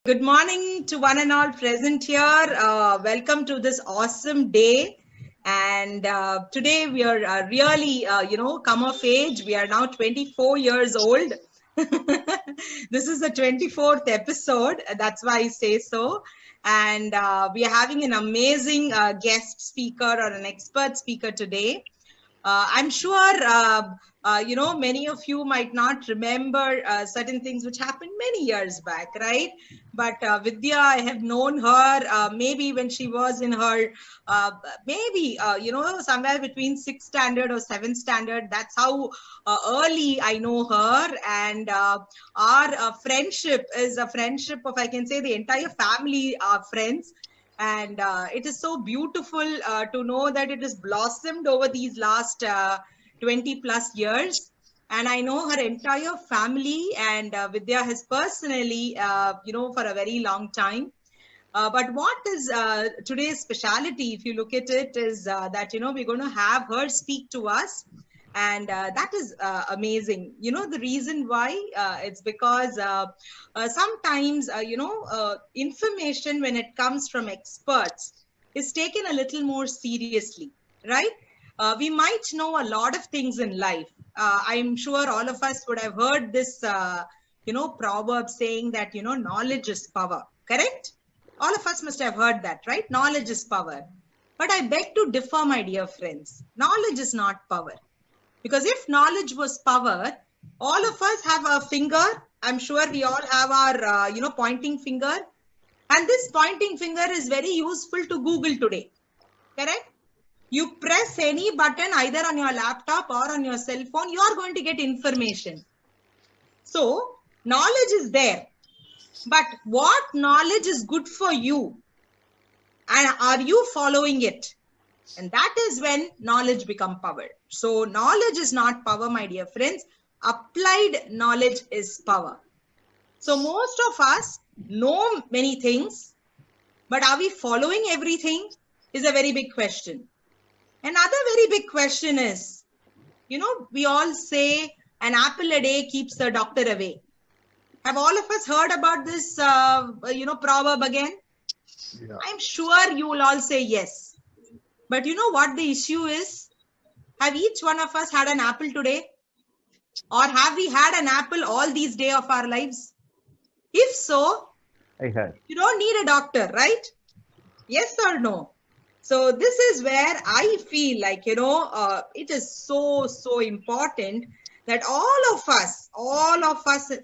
Good morning to one and all present here. Welcome to this awesome day. And today we are really, come of age. We are now 24 years old. This is the 24th episode. That's why I say so. And we are having an amazing guest speaker or an expert speaker today. I'm sure, many of you might not remember certain things which happened many years back, right? But Vidya, I have known her maybe when she was in her, somewhere between 6th standard or 7th standard. That's how early I know her. And our friendship is a friendship of, I can say, the entire family are friends. And it is so beautiful to know that it has blossomed over these last 20 plus years. And I know her entire family, and Vidya has personally, for a very long time. But what is today's speciality, if you look at it, is that, we're going to have her speak to us. And that is amazing. The reason why it's because sometimes, information when it comes from experts is taken a little more seriously, right? We might know a lot of things in life. I'm sure all of us would have heard this, proverb saying that, knowledge is power, correct? All of us must have heard that, right? Knowledge is power. But I beg to differ, my dear friends. Knowledge is not power. Because if knowledge was power, all of us have a finger. I'm sure we all have our, pointing finger. And this pointing finger is very useful to Google today. Correct? You press any button either on your laptop or on your cell phone, you are going to get information. So, knowledge is there. But what knowledge is good for you? And are you following it? And that is when knowledge becomes power. So knowledge is not power, my dear friends. Applied knowledge is power. So most of us know many things, but are we following everything is a very big question. Another very big question is, we all say an apple a day keeps the doctor away. Have all of us heard about this, proverb again? Yeah. I'm sure you will all say yes. But you know what the issue is? Have each one of us had an apple today? Or have we had an apple all these days of our lives? If so, you don't need a doctor, right? Yes or no? So this is where I feel like, it is so, so important that all of us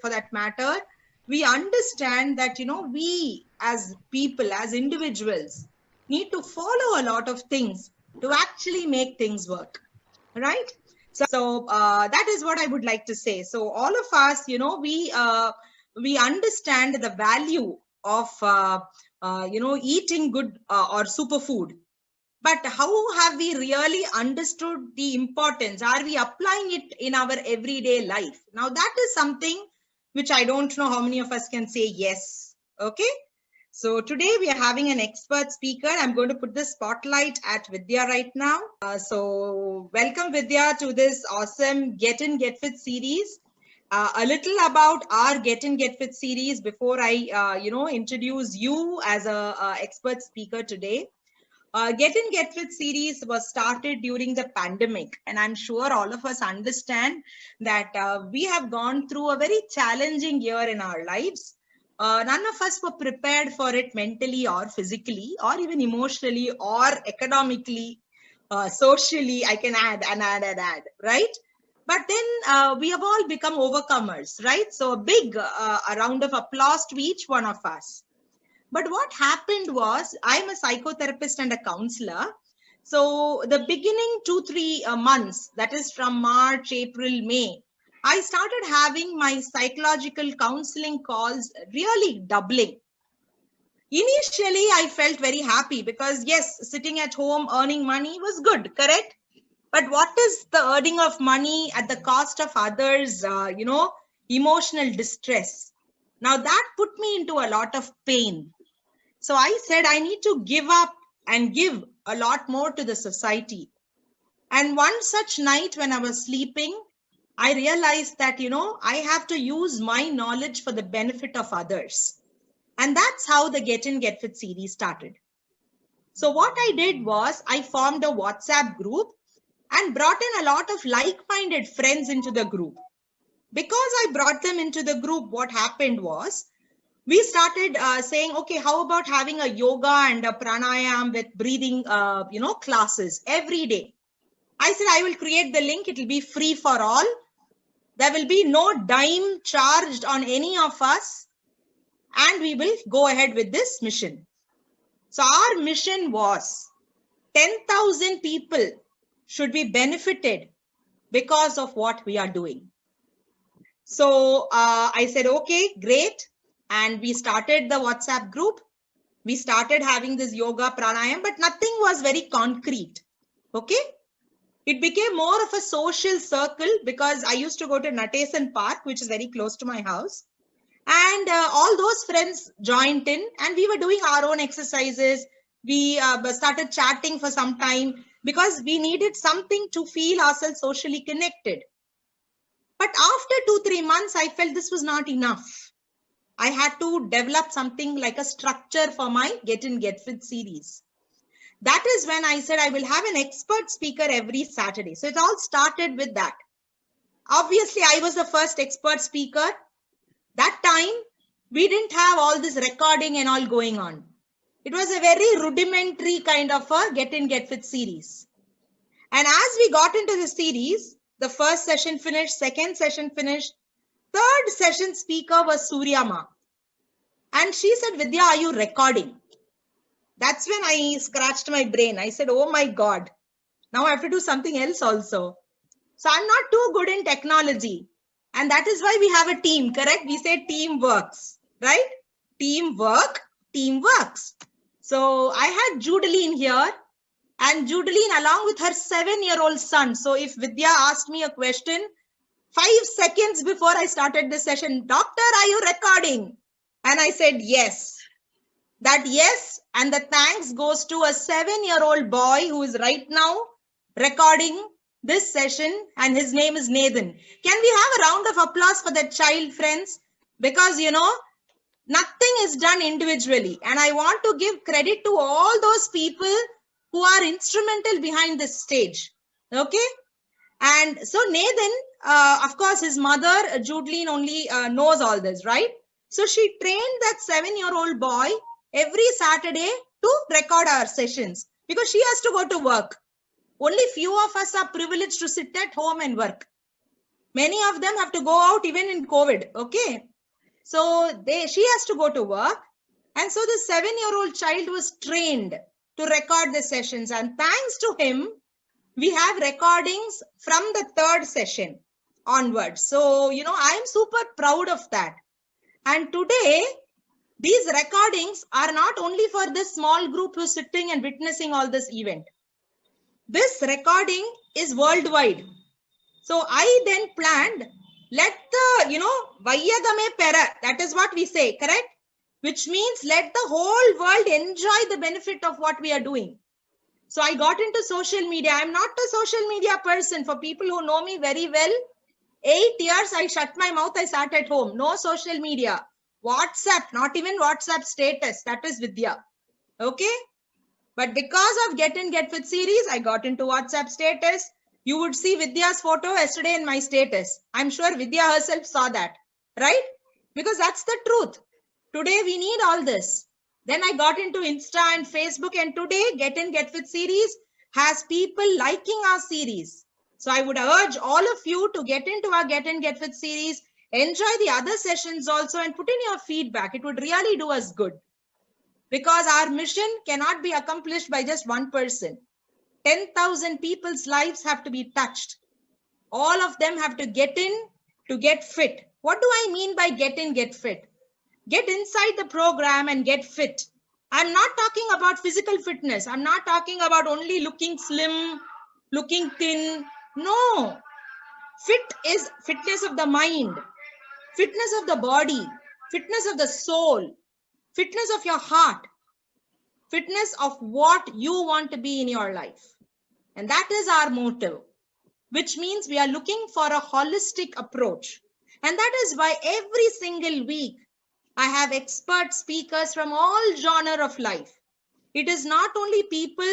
for that matter, we understand that, we as people, as individuals, need to follow a lot of things to actually make things work, right? So that is what I would like to say. So all of us, we understand the value of, eating good or superfood. But how have we really understood the importance? Are we applying it in our everyday life? Now, that is something which I don't know how many of us can say yes. Okay. So today we are having an expert speaker. I'm going to put the spotlight at Vidya right now. So welcome Vidya to this awesome Get In Get Fit series. A little about our Get In Get Fit series before I, introduce you as a expert speaker today. Get In Get Fit series was started during the pandemic, and I'm sure all of us understand that we have gone through a very challenging year in our lives. None of us were prepared for it mentally or physically or even emotionally or economically, socially. I can add, right? But then we have all become overcomers, right? So a big a round of applause to each one of us. But what happened was, I'm a psychotherapist and a counselor. So the beginning 2-3 months, that is from March, April, May, I started having my psychological counseling calls really doubling. Initially, I felt very happy because yes, sitting at home earning money was good, correct? But what is the earning of money at the cost of others, emotional distress? Now that put me into a lot of pain. So I said, I need to give up and give a lot more to the society. And one such night when I was sleeping, I realized that, I have to use my knowledge for the benefit of others. And that's how the Get In Get Fit series started. So what I did was I formed a WhatsApp group and brought in a lot of like-minded friends into the group. Because I brought them into the group, what happened was we started saying, okay, how about having a yoga and a pranayam with breathing, classes every day. I said, I will create the link. It will be free for all. There will be no dime charged on any of us. And we will go ahead with this mission. So our mission was 10,000 people should be benefited because of what we are doing. So I said, okay, great. And we started the WhatsApp group. We started having this yoga pranayam, but nothing was very concrete. Okay. It became more of a social circle because I used to go to Natesan Park, which is very close to my house. And all those friends joined in and we were doing our own exercises. We started chatting for some time because we needed something to feel ourselves socially connected. But after 2-3 months, I felt this was not enough. I had to develop something like a structure for my Get In Get Fit series. That is when I said I will have an expert speaker every Saturday. So it all started with that. Obviously, I was the first expert speaker. That time, we didn't have all this recording and all going on. It was a very rudimentary kind of a Get In Get Fit series. And as we got into the series, the first session finished, second session finished, third session speaker was Suryama. And she said, Vidya, are you recording? That's when I scratched my brain. I said, oh my God, now I have to do something else also. So I'm not too good in technology. And that is why we have a team, correct? We say team works, right? Teamwork, team works. So I had Judeline here and Judeline along with her 7-year-old son. So if Vidya asked me a question, 5 seconds before I started this session, doctor, are you recording? And I said, yes. That yes, and the thanks goes to a 7-year-old boy who is right now recording this session and his name is Nathan. Can we have a round of applause for that child, friends? Because, nothing is done individually. And I want to give credit to all those people who are instrumental behind this stage. Okay. And so Nathan, of course, his mother, Judeline, only knows all this, right? So she trained that 7-year-old boy every Saturday to record our sessions because she has to go to work. Only few of us are privileged to sit at home and work. Many of them have to go out even in COVID. Okay. So she has to go to work. And so the 7-year-old child was trained to record the sessions. And thanks to him, we have recordings from the third session onwards. So, I'm super proud of that. And today, these recordings are not only for this small group who's sitting and witnessing all this event. This recording is worldwide. So I then planned, let the, Vayyadame Pera, that is what we say, correct? Which means let the whole world enjoy the benefit of what we are doing. So I got into social media. I'm not a social media person. For people who know me very well, 8 years I shut my mouth, I sat at home. No social media. WhatsApp, not even WhatsApp status. That is Vidya. Okay. But because of Get In Get Fit series, I got into WhatsApp status. You would see Vidya's photo yesterday in my status. I'm sure Vidya herself saw that, right? Because that's the truth. Today we need all this. Then I got into Insta and Facebook, and today Get In Get Fit series has people liking our series. So I would urge all of you to get into our Get In Get Fit series, enjoy the other sessions also, and put in your feedback. It would really do us good. Because our mission cannot be accomplished by just one person. 10,000 people's lives have to be touched. All of them have to get in to get fit. What do I mean by get in, get fit? Get inside the program and get fit. I'm not talking about physical fitness. I'm not talking about only looking slim, looking thin. No. Fit is fitness of the mind, fitness of the body, fitness of the soul, fitness of your heart, fitness of what you want to be in your life. And that is our motto, which means we are looking for a holistic approach. And that is why every single week I have expert speakers from all genre of life. It is not only people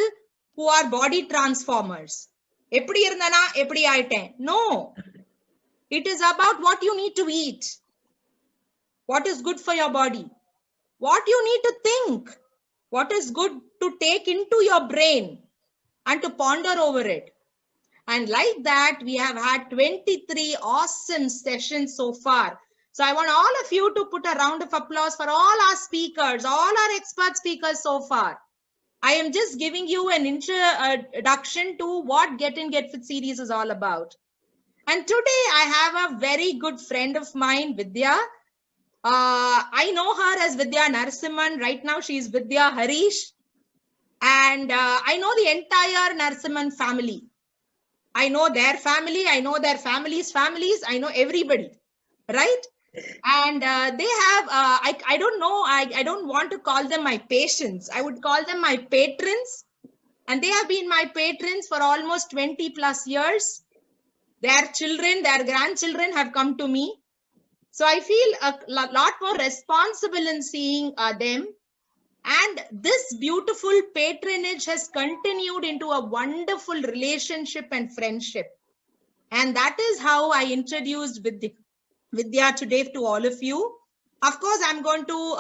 who are body transformers. Eppadi irundana, eppadi aiten. No. It is about what you need to eat. What is good for your body. What you need to think. What is good to take into your brain and to ponder over it. And like that, we have had 23 awesome sessions so far. So I want all of you to put a round of applause for all our speakers, all our expert speakers so far. I am just giving you an introduction to what Get In Get Fit series is all about. And today I have a very good friend of mine, Vidya. I know her as Vidya Narasimhan. Right now she is Vidya Harish. And I know the entire Narasimhan family. I know their family. I know their families. I know everybody, right? And they have, I don't know, I don't want to call them my patients. I would call them my patrons. And they have been my patrons for almost 20 plus years. Their children, their grandchildren have come to me. So I feel a lot more responsible in seeing them. And this beautiful patronage has continued into a wonderful relationship and friendship. And that is how I introduced Vidya today to all of you. Of course, I'm going to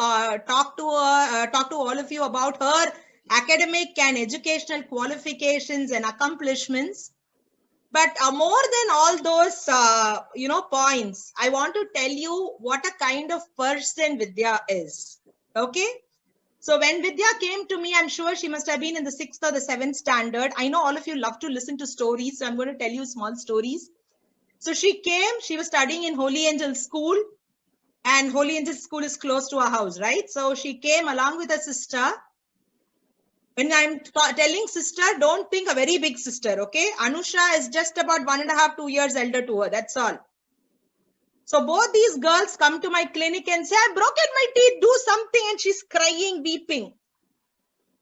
talk to all of you about her academic and educational qualifications and accomplishments. But more than all those, points, I want to tell you what a kind of person Vidya is. Okay. So when Vidya came to me, I'm sure she must have been in the 6th or the 7th standard. I know all of you love to listen to stories, so I'm going to tell you small stories. So she came, she was studying in Holy Angel School, and Holy Angel School is close to our house, right? So she came along with her sister. When I'm telling sister, don't think a very big sister, okay? Anusha is just about 1.5, 2 years elder to her, that's all. So both these girls come to my clinic and say, I've broken my teeth, do something. And she's crying, weeping.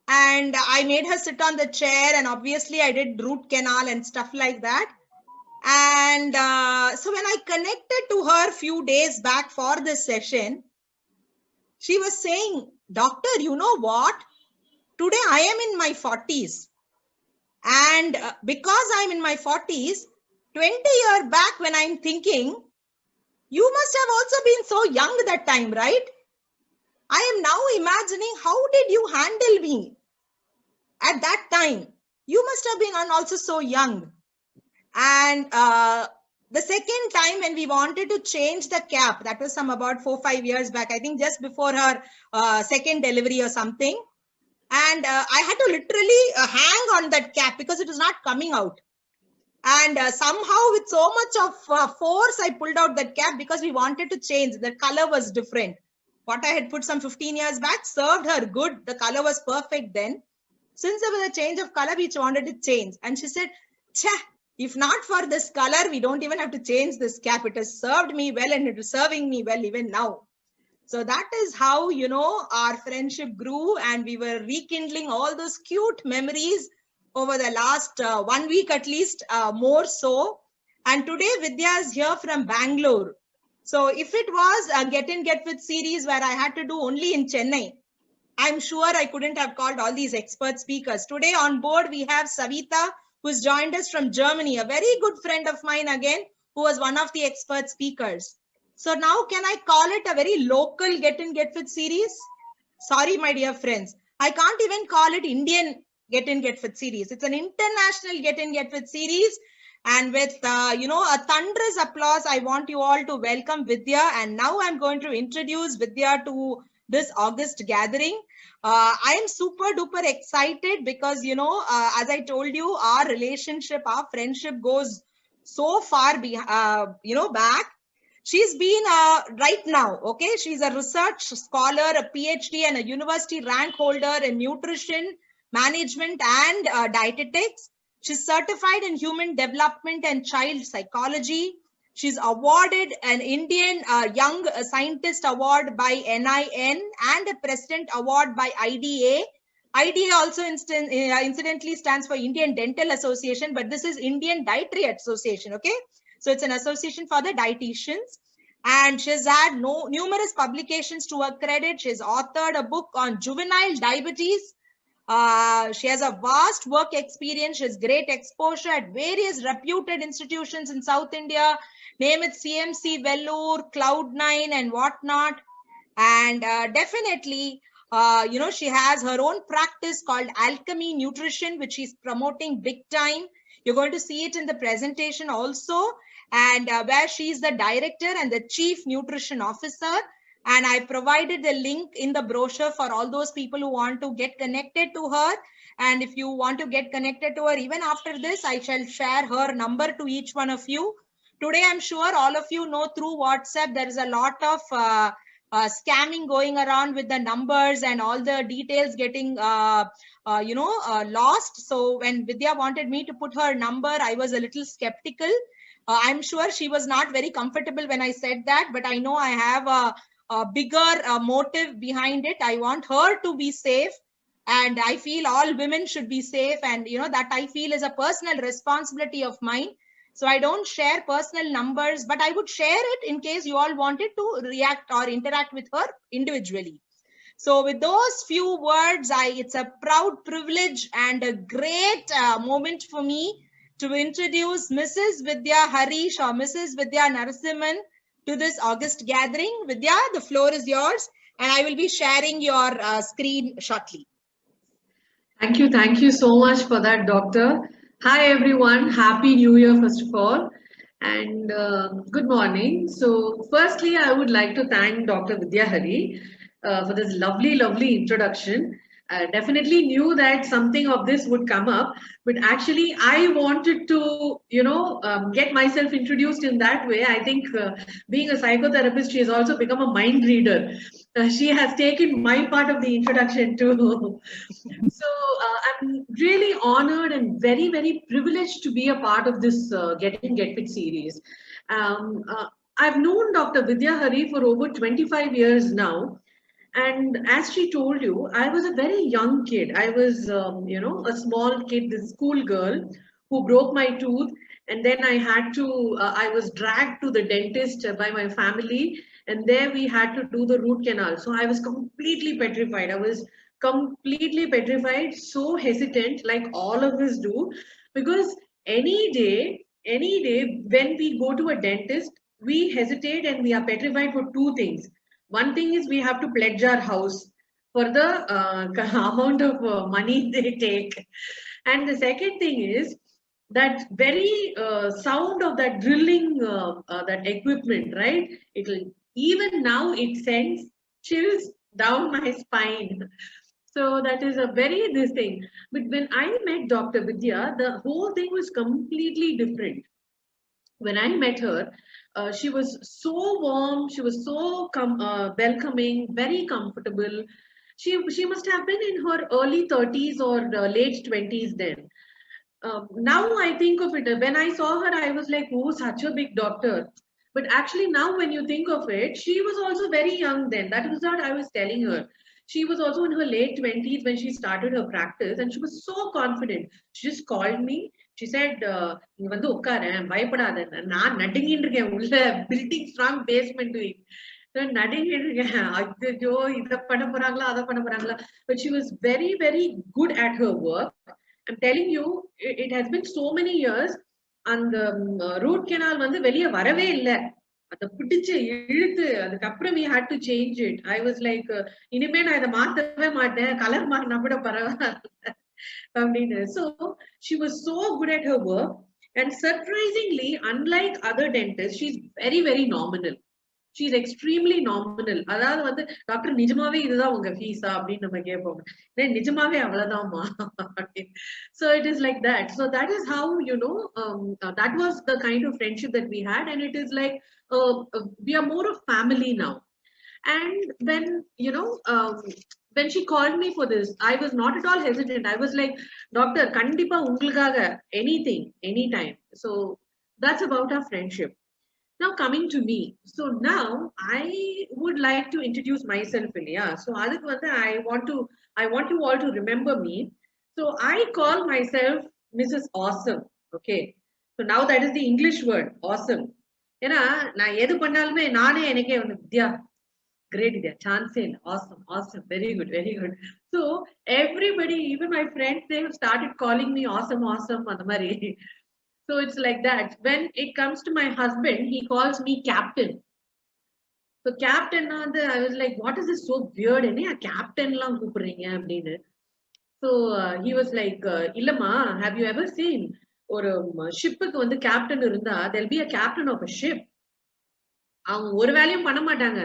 And I made her sit on the chair, and obviously I did root canal and stuff like that. And so when I connected to her a few days back for this session, she was saying, doctor, you know what? Today I am in my 40s. And because I'm in my 40s, 20 years back when I'm thinking, you must have also been so young that time, right? I am now imagining, how did you handle me at that time? You must have been also so young. And the second time when we wanted to change the cap, that was some about 4-5 years back, I think just before her second delivery or something. And I had to literally hang on that cap because it was not coming out. And somehow with so much of force, I pulled out that cap because we wanted to change. The color was different. What I had put some 15 years back served her good. The color was perfect then. Since there was a change of color, we wanted to change. And she said, if not for this color, we don't even have to change this cap. It has served me well, and it is serving me well even now. So that is how, our friendship grew, and we were rekindling all those cute memories over the last 1 week, at least more so. And today Vidya is here from Bangalore. So if it was a Get In Get Fit series where I had to do only in Chennai, I'm sure I couldn't have called all these expert speakers. Today on board, we have Savita, who's joined us from Germany, a very good friend of mine again, who was one of the expert speakers. So now can I call it a very local Get In Get Fit series? Sorry, my dear friends. I can't even call it Indian Get In Get Fit series. It's an international Get In Get Fit series. And with, a thunderous applause, I want you all to welcome Vidya. And now I'm going to introduce Vidya to this August gathering. I am super duper excited because, as I told you, our relationship, our friendship goes so far, back. She's been right now, okay? She's a research scholar, a PhD, and a university rank holder in nutrition, management, and dietetics. She's certified in human development and child psychology. She's awarded an Indian Young Scientist Award by NIN and a President Award by IDA. IDA also incidentally stands for Indian Dental Association, but this is Indian Dietary Association, okay? So it's an association for the dietitians. And she's had numerous publications to her credit. She's authored a book on juvenile diabetes. She has a vast work experience. She has great exposure at various reputed institutions in South India. Name it CMC, Vellore, Cloud9 and whatnot. And definitely, she has her own practice called Alchemy Nutrition, which she's promoting big time. You're going to see it in the presentation also. And where she's the director and the chief nutrition officer. And I provided the link in the brochure for all those people who want to get connected to her. And if you want to get connected to her, even after this, I shall share her number to each one of you. Today, I'm sure all of you know through WhatsApp, there is a lot of scamming going around with the numbers and all the details getting lost. So when Vidya wanted me to put her number, I was a little skeptical. I'm sure she was not very comfortable when I said that, but I know I have a bigger motive behind it. I want her to be safe, and I feel all women should be safe, and that I feel is a personal responsibility of mine. So I don't share personal numbers, but I would share it in case you all wanted to react or interact with her individually. So with those few words, it's a proud privilege and a great moment for me to introduce Mrs. Vidya Harish or Mrs. Vidya Narasimhan to this August gathering. Vidya, the floor is yours, and I will be sharing your screen shortly. Thank you so much for that, Doctor. Hi everyone, Happy New Year first of all, and good morning. So firstly, I would like to thank Dr. Vidya Hari for this lovely introduction. Definitely knew that something of this would come up, but actually I wanted to, get myself introduced in that way. I think being a psychotherapist, she has also become a mind reader. She has taken my part of the introduction too. So I'm really honored and very privileged to be a part of this Get Fit series. I've known Dr. Vidya Hari for over 25 years now. And as she told you, I was a very young kid. I was, a small kid, this school girl who broke my tooth. And then I was dragged to the dentist by my family. And there we had to do the root canal. So I was completely petrified. So hesitant, like all of us do. Because any day, when we go to a dentist, we hesitate and we are petrified for two things. One thing is we have to pledge our house for the amount of money they take. And the second thing is that very sound of that drilling, that equipment, right? Even now it sends chills down my spine. So that is this thing. But when I met Dr. Vidya, the whole thing was completely different. When I met her, she was so warm, she was so welcoming, very comfortable. She must have been in her early 30s or late 20s then. Now I think of it, when I saw her, I was like, oh, such a big doctor. But actually now when you think of it, she was also very young then. That was what I was telling her. She was also in her late 20s when she started her practice, and she was so confident. She just called me. She said, "நீ வந்து உட்காரு, பயப்படாத. நான் நடுங்கிட்டு இருக்கேன் உள்ள building strong basement week. நடுங்கிட்டு இருக்கேன். ஐயோ இத பண்ண போறாங்களா அத பண்ண போறாங்களா." But she was very good at her work. I'm telling you, it has been so many years. And the root canal வந்து வெளிய வரவே இல்லை. அதை பிடிச்சு இழுத்து அதுக்கப்புறம் we had to change it. I was like, இனிமே நான் இதை மாத்தவே மாட்டேன், கலர் மாறினா கூட பரவாயில்ல அப்படின்னு. So she was so good at her work, and surprisingly, unlike other dentists, she's very nominal. She's extremely nominal. அதாவது வந்து டாக்டர் நிஜமாவே இதுதான் உங்க ஃபீஸா அப்படின்னு நம்ம கேட்போம். நிஜமாவே அவ்வளவுதான்மா. So it is like that. So that is how, that was the kind of friendship that we had, and it is like we are more of family now. And then when she called me for this, I was not at all hesitant. I was like, doctor, kandipa ungalkaga, anything, anytime. So that's about our friendship. Now coming to me. So now I would like to introduce myself, Ilya. So I want you all to remember me. So I call myself Mrs. Awesome. Okay. So now that is the English word, awesome. ஏன்னா நான் எது பண்ணாலுமே நானே எனக்கே வந்து வித்யா great idea, chance in, awesome, very good. So everybody, even my friends, they have started calling me awesome அந்த மாதிரி. So it's like that. When it comes to my husband, he calls me captain. So captain, I was like, what is this so weird? Captain லாம் கூப்பிடுறீங்க அப்படின்னு. So he was like, இல்லம்மா, have you ever seen ஒரு ஷிப்புக்கு வந்து captain இருந்தா there'll be a captain of a ship. அவங்க ஒரு வேலையும் பண்ண மாட்டாங்க.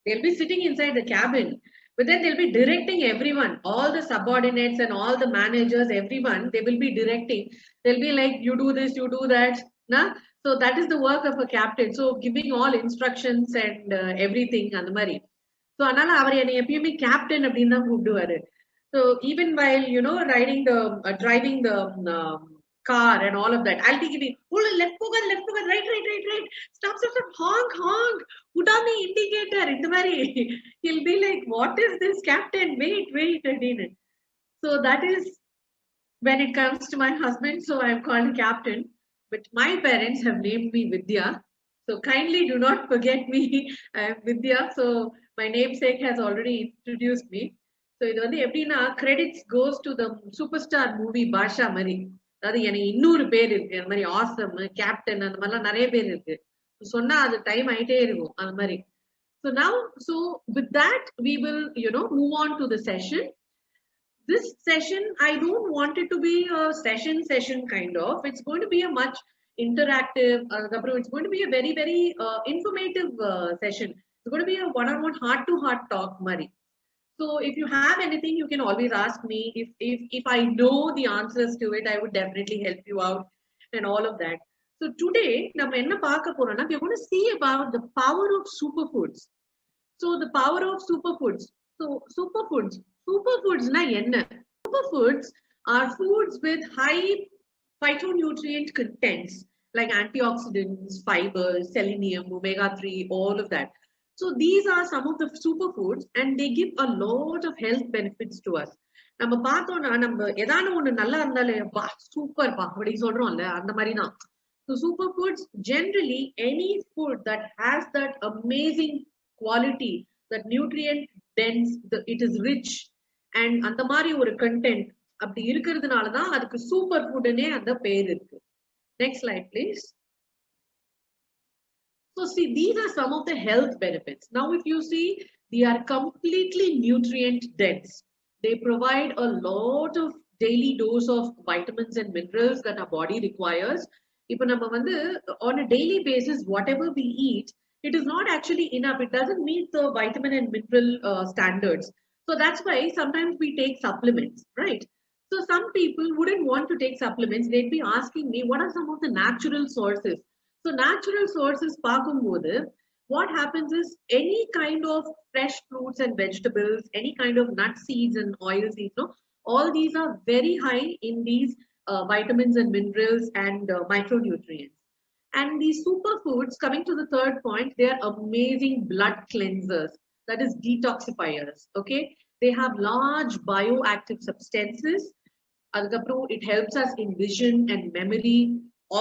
They'll be sitting inside the cabin, but then they'll be directing everyone, all the subordinates and all the managers, everyone, they will be directing. They'll be like, you do this, you do that. Nah? So that is the work of a captain. So giving all instructions and everything. So anala avar enna eppiyume captain அப்படினு தான் கூப்பிடுவாரு. So even while, you know, driving the car and all of that, I'll be giving, oh, left go, right, stop, honk, put on the indicator. He'll be like, what is this, captain? Wait. So that is when it comes to my husband. So I'm called captain, but my parents have named me Vidya. So kindly do not forget me. I am Vidya. So my namesake has already introduced me. So இது வந்து எப்படின்னா credits goes to the superstar movie Basha Mari. அதாவது எனக்கு இன்னொரு பேர் இருக்கு அந்த மாதிரி ஆசம் கேப்டன் அந்த மாதிரிலாம் நிறைய பேர் இருக்கு சொன்னா அது டைம் ஆயிட்டே இருக்கும் அந்த மாதிரி. So with that we will, you know, move on to the session. This session I don't want it to be a session kind of. It's going to be a much interactive, it's going to be a very informative session. It's going to be a one-on-one heart-to-heart talk Mari. So if you have anything, you can always ask me. If I know the answers to it, I would definitely help you out and all of that. So today, we are going to see about the power of superfoods. So the power of superfoods. So superfoods na enna? Superfoods are foods with high phytonutrient contents like antioxidants, fibers, selenium, omega-3, all of that. So these are some of the superfoods and they give a lot of health benefits to us. நம்ம பார்த்தோம்னா நம்ம ஏதான ஒண்ணு நல்லா இருந்தாலே super பா அப்படி சொல்றோம்ல அந்த மாதிரி தான். So superfoods, generally any food that has that amazing quality, that nutrient dense, it is rich and அந்த மாதிரி ஒரு content அப்படி இருக்கிறதுனால தான் அதுக்கு சூப்பர் ஃபுட்னே அந்த பேர் இருக்கு. Next slide please. So see, these are some of the health benefits. Now, if you see, they are completely nutrient dense. They provide a lot of daily dose of vitamins and minerals that our body requires. If on a daily basis, whatever we eat, it is not actually enough. It doesn't meet the vitamin and mineral standards. So that's why sometimes we take supplements, right? So some people wouldn't want to take supplements. They'd be asking me, what are some of the natural sources? So natural sources, what happens is any kind of fresh fruits and vegetables, any kind of nut seeds and oils, all these are very high in these vitamins and minerals and micronutrients. And these superfoods, coming to the third point, they are amazing blood cleansers, that is detoxifiers, okay? They have large bioactive substances. It helps us in vision and memory.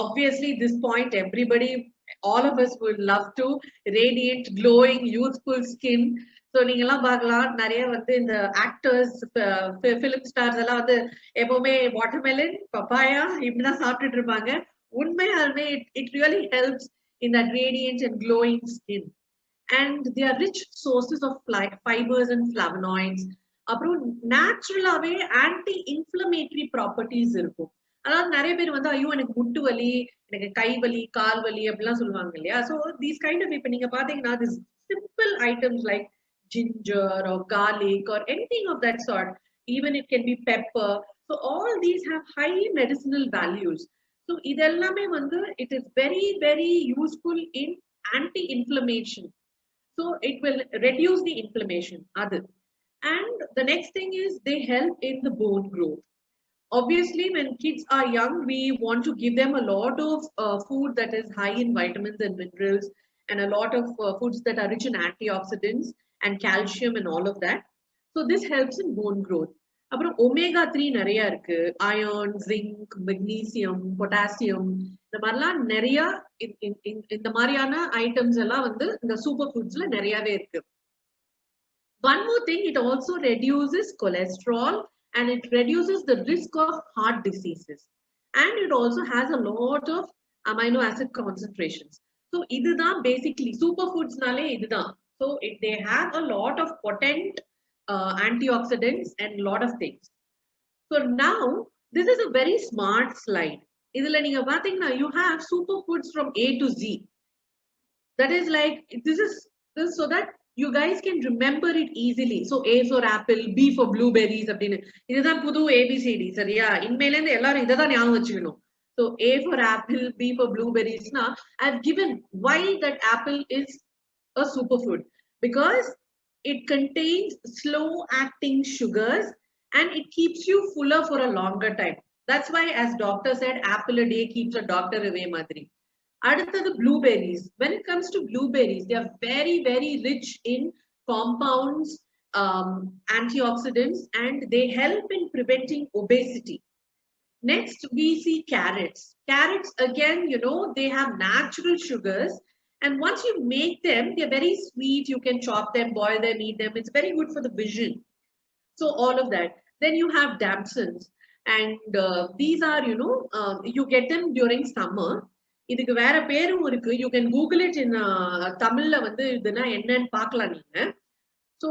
Obviously, this point, everybody, all of us would love to radiate, glowing, youthful skin. So, நீங்கெல்லா பார்க்கலாம் நிறைய வந்து இந்த actors film stars எல்லாம் வந்து எப்பவுமே watermelon, papaya இப்படி தான் சாப்பிட்டுட்டு இருப்பாங்க. உண்மையாலுமே it really helps in that radiant and glowing skin. And they are rich sources of fibers and flavonoids. அப்புறம் நேச்சுரலாவே anti-inflammatory properties இருக்கும். அதாவது நிறைய பேர் வந்து ஐயோ எனக்கு முட்டு வலி, எனக்கு கை வலி, கால் வலி அப்படிலாம் சொல்லுவாங்க இல்லையா? So these kind of, இப்ப நீங்க பாத்தீங்கன்னா this simple items like ginger or garlic or anything of that sort, even it can be pepper. So all these have high medicinal values. So இதெல்லாமே வந்து it is very useful in anti-inflammation. So it will reduce the inflammation. And the next thing is they help in the bone growth. Obviously, when kids are young, we want to give them a lot of food that is high in vitamins and minerals and a lot of foods that are rich in antioxidants and calcium and all of that. So this helps in bone growth. அப்புறம் omega 3 நிறைய இருக்கு. Iron, zinc, magnesium, potassium, இந்த மாதிரிலாம் நிறைய இந்த மாதிரியான items எல்லாம் வந்து இந்த சூப்பர் ஃபுட்ஸ்ல நிறையவே இருக்கு. One more thing, it also reduces cholesterol and it reduces the risk of heart diseases. And it also has a lot of amino acid concentrations. So, இதுதான் basically superfoods nale இதுதான். So, they have a lot of potent antioxidants and a lot of things. So now, this is a very smart slide. இதுல நீங்க பாத்தீங்கன்னா, you have superfoods from A to Z. That is like, this is so that you guys can remember it easily. So A for apple, B for blueberries அப்படின்னு இதுதான் புது ABCD சரியா? இன்மேல இருந்து எல்லாரும் இத தான் ஞாபகம் வச்சுக்கணும். So A for apple, B for blueberries na I've given why that apple is a superfood, because it contains slow acting sugars and it keeps you fuller for a longer time. That's why, as doctor said, apple a day keeps a doctor away madri. The blueberries. When it comes to blueberries, they are very, very rich in compounds, antioxidants, and they help in preventing obesity. Next, we see carrots. Carrots, again, you know, they have natural sugars. And once you make them, they're very sweet. You can chop them, boil them, eat them. It's very good for the vision. So all of that. Then you have damsons. And these are, you know, you get them during summer. இதுக்கு வேற பேரும் இருக்கு. You can Google it in தமிழ்ல வந்து இதுனா என்னன்னு பார்க்கலாம் நீங்க. So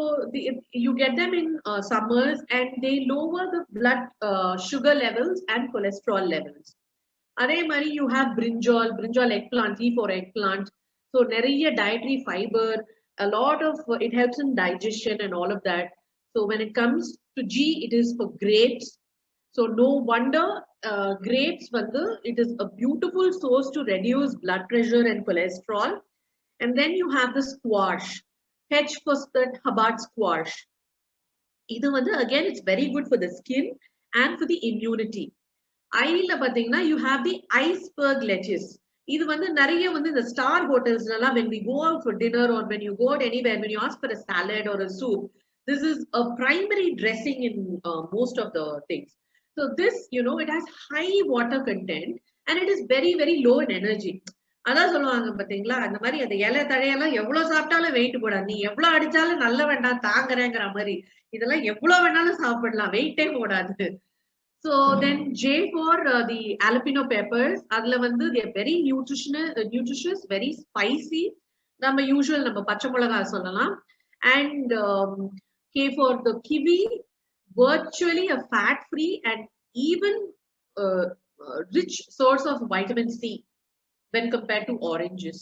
you get them in summers and they lower the blood sugar levels and cholesterol levels. அதே மாதிரி you have brinjal eggplant, G for eggplant. So நிறைய dietary fiber, a lot of it helps in digestion and all of that. So when it comes to G, it is for grapes. So no wonder grapes, it is a beautiful source to reduce blood pressure and cholesterol. And then you have the squash, H for Hubbard squash. Again, it's very good for the skin and for the immunity. You have the iceberg lettuce. This is the star hotels. When we go out for dinner or when you go out anywhere, when you ask for a salad or a soup, this is a primary dressing in most of the things. So this, you know, it has high water content and it is very, very low in energy. அதான் சொல்லுவாங்க பாத்தீங்களா, அந்த மாதிரி அந்த இலை தழையெல்லாம் எவ்வளவு சாப்பிட்டாலும் wait போடாது, நீ எவ்வளவு அடிச்சாலும் நல்ல வேண்டாம் தாங்குறேங்கிற மாதிரி. இதெல்லாம் எவ்வளவு வேணாலும் சாப்பிடலாம், வெயிட்டே போடாது. So then J for the jalapeno peppers. அதுல they are very nutritious, very spicy. நம்ம usual நம்ம பச்சை மிளகாய் சொல்லலாம். And K for the kiwi, virtually a fat-free and even rich source of vitamin C when compared to oranges.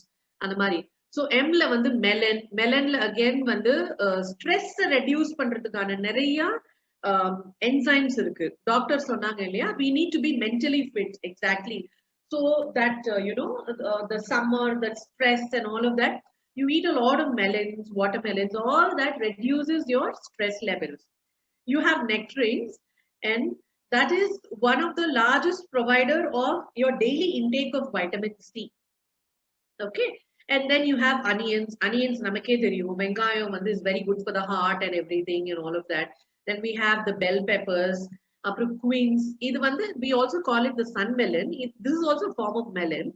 So M la melon la again stress reduce பண்றதுக்கான நிறைய enzymes இருக்கு. Doctors சொன்னாங்க இல்லையா, we need to be mentally fit, exactly, so that you know, the summer, the stress and all of that, you eat a lot of melons, watermelons, all that reduces your stress levels. You have nectarines, and that is one of the largest provider of your daily intake of vitamin C. Okay, and then you have onions. Onions namakke theriyum, venkayam is very good for the heart and everything and all of that. Then we have the bell peppers, quince. We also call it the sun melon. This is also a form of melon.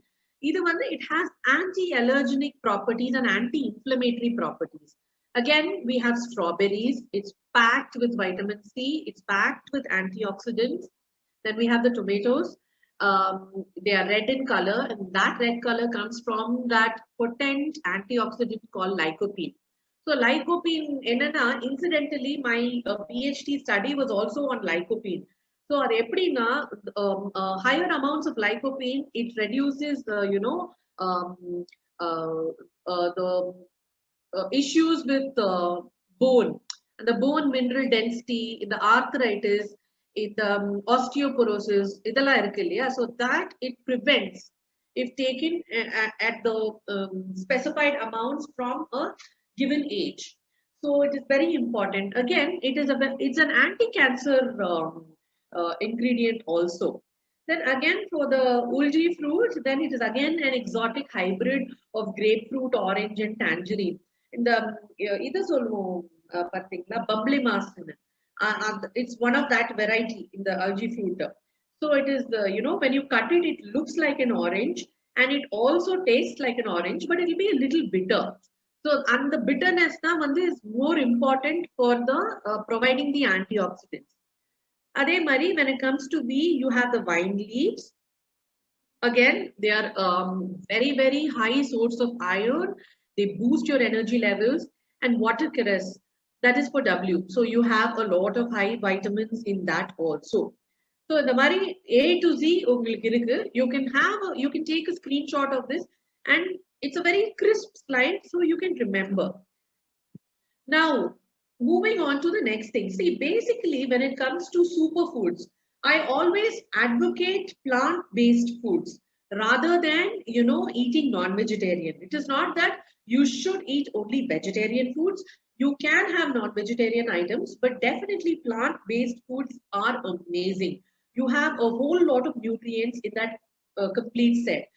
It has anti-allergenic properties and anti-inflammatory properties. Again, we have strawberries. It's packed with vitamin C. It's packed with antioxidants. Then we have the tomatoes. They are red in color, and that red color comes from that potent antioxidant called lycopene. So lycopene, incidentally, my PhD study was also on lycopene. So higher amounts of lycopene, it reduces you know, the issues with bone, and the bone mineral density, the arthritis, the osteoporosis, so that it prevents if taken at the specified amounts from a given age. So it is very important. Again, it's an anti-cancer ingredient also. Then again, for the Ulji fruit, then it is again an exotic hybrid of grapefruit, orange and tangerine. இந்த இத சொல்லுவோம் பாத்தீங்களா, பம்ப்ளிமாஸ். It's one of that variety in the algae fruit. So it is the, when you cut it, it looks like an orange and it also tastes like an orange, but it will be a little bitter. So, and the bitterness is more important for the providing the antioxidants. Adhe Mari, when it comes to bee, you have the vine leaves. Again, they are very, very high source of iron. They boost your energy levels. And watercress, that is for W. So you have a lot of high vitamins in that also. So the Mari A to Z, you can take a screenshot of this, and it's a very crisp slide, so you can remember. Now, moving on to the next thing. See, basically, when it comes to superfoods, I always advocate plant-based foods rather than, eating non-vegetarian. It is not that you should eat only vegetarian foods. You can have non-vegetarian items, but definitely plant-based foods are amazing. You have a whole lot of nutrients in that complete set.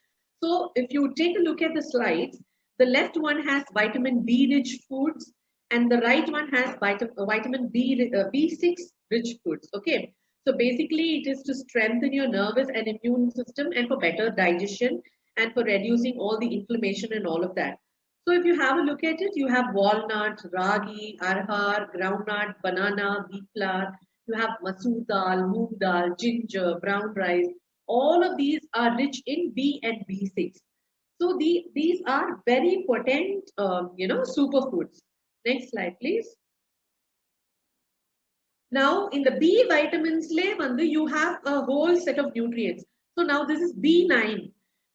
So if you take a look at the slides, the left one has vitamin B rich foods and the right one has vitamin B6 rich foods. Okay. So basically it is to strengthen your nervous and immune system and for better digestion and for reducing all the inflammation and all of that. So if you have a look at it, you have walnut, ragi, arhar, groundnut, banana, wheat flour. You have masoor dal, moong dal, ginger, brown rice. All of these are rich in B and B6. So these are very potent, superfoods. Next slide, please. Now, in the B vitamins, you have a whole set of nutrients. So now this is B9.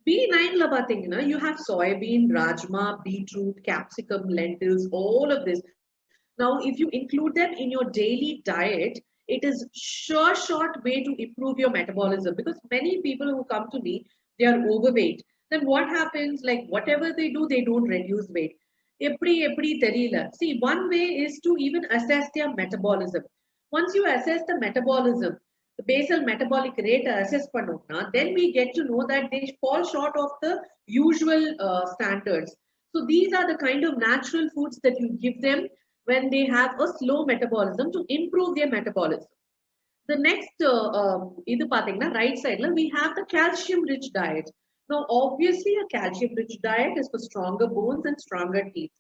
B9 you have soybean, rajma, beetroot, capsicum, lentils, all of this. Now, if you include them in your daily diet, it is short way to improve your metabolism, because many people who come to me, they are overweight. Then what happens? Like whatever they do, they don't reduce weight. See, one way is to even assess their metabolism. Once you assess the metabolism, the basal metabolic rate assess panona, then we get to know that they fall short of the usual standards. So these are the kind of natural foods that you give them when they have a slow metabolism to improve their metabolism. The next, right side, we have the calcium-rich diet. Now, obviously, a calcium-rich diet is for stronger bones and stronger teeth.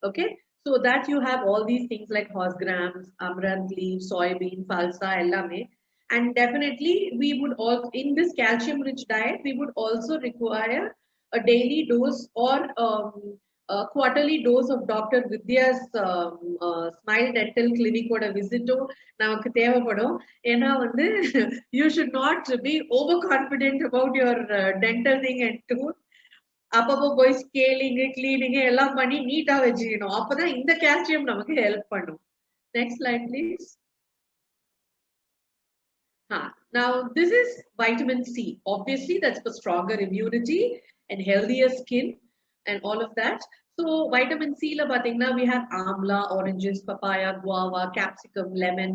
Okay, so that you have all these things like horse grams, amaranth leaf, soybean, falsa, ellame. And definitely, we would all, in this calcium-rich diet, we would also require a daily dose or a quarterly dose of Dr. Vidya's Smile Dental Clinic or a visit to you should not be overconfident about your dental thing and tooth. அப்பப்போ போய் scaling cleaning எல்லாம் பண்ணி நீட்டா வச்சுக்கணும். அப்பதான் இந்த calcium நமக்கு help பண்ணும். Next slide, please. Now this is vitamin C. Obviously, that's for stronger immunity and healthier skin and all of that. So vitamin C la pathina we have amla, oranges, papaya, guava, capsicum, lemon.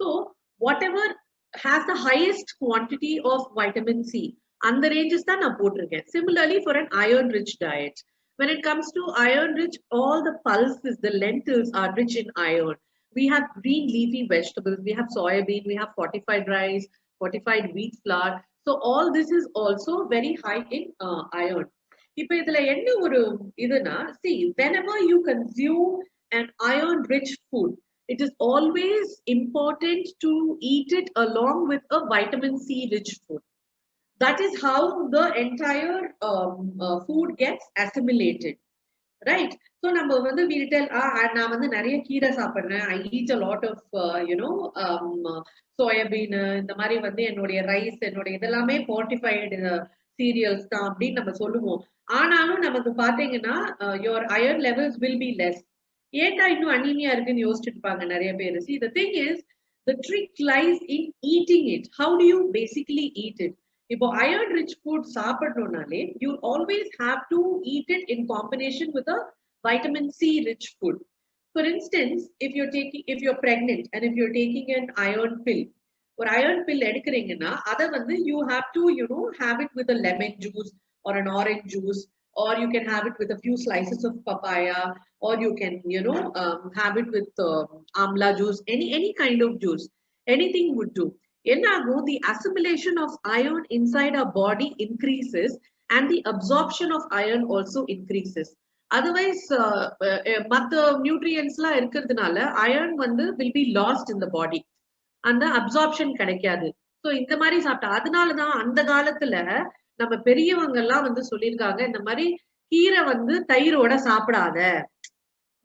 So whatever has the highest quantity of vitamin C, and the ranges that I potrken. Similarly, for an iron-rich diet, when it comes to iron-rich, all the pulses, the lentils are rich in iron. We have green leafy vegetables. We have soybean. We have fortified rice, fortified wheat flour. So all this is also very high in iron. See, whenever you consume an iron-rich food, it is always important to eat it along with a vitamin C-rich food. That is how the entire food gets assimilated, right? So number one, we tell, I eat a lot of, soybean, the mari rice, fortified cereals, your iron levels will be less. See, the thing is, the trick lies in eating it. How do you basically eat it? If iron-rich food சாப்பிடணும்னாலே, you always have to eat it in combination with a vitamin C-rich food. For instance, if you're pregnant and if you're taking an iron pill, or iron pill எடுக்கிறீங்கன்னா, அதை you have to, have it with a lemon juice or an orange juice or you can have it with a few slices of papaya, or you can, have it with amla juice, any kind of juice, anything would do. Enago, the assimilation of iron inside our body increases, and the absorption of iron also increases. Otherwise, மத்த நியூட்ரியன்ஸ்லாம் இருக்கிறதுனால iron வந்து will be lost in the body. அந்த absorption கிடைக்காது. So இந்த மாதிரி சாப்பிட்டா, அதனாலதான் அந்த காலத்துல நம்ம பெரியவங்க எல்லாம் வந்து சொல்லியிருக்காங்க, இந்த மாதிரி கீரை வந்து தயிரோட சாப்பிடாத.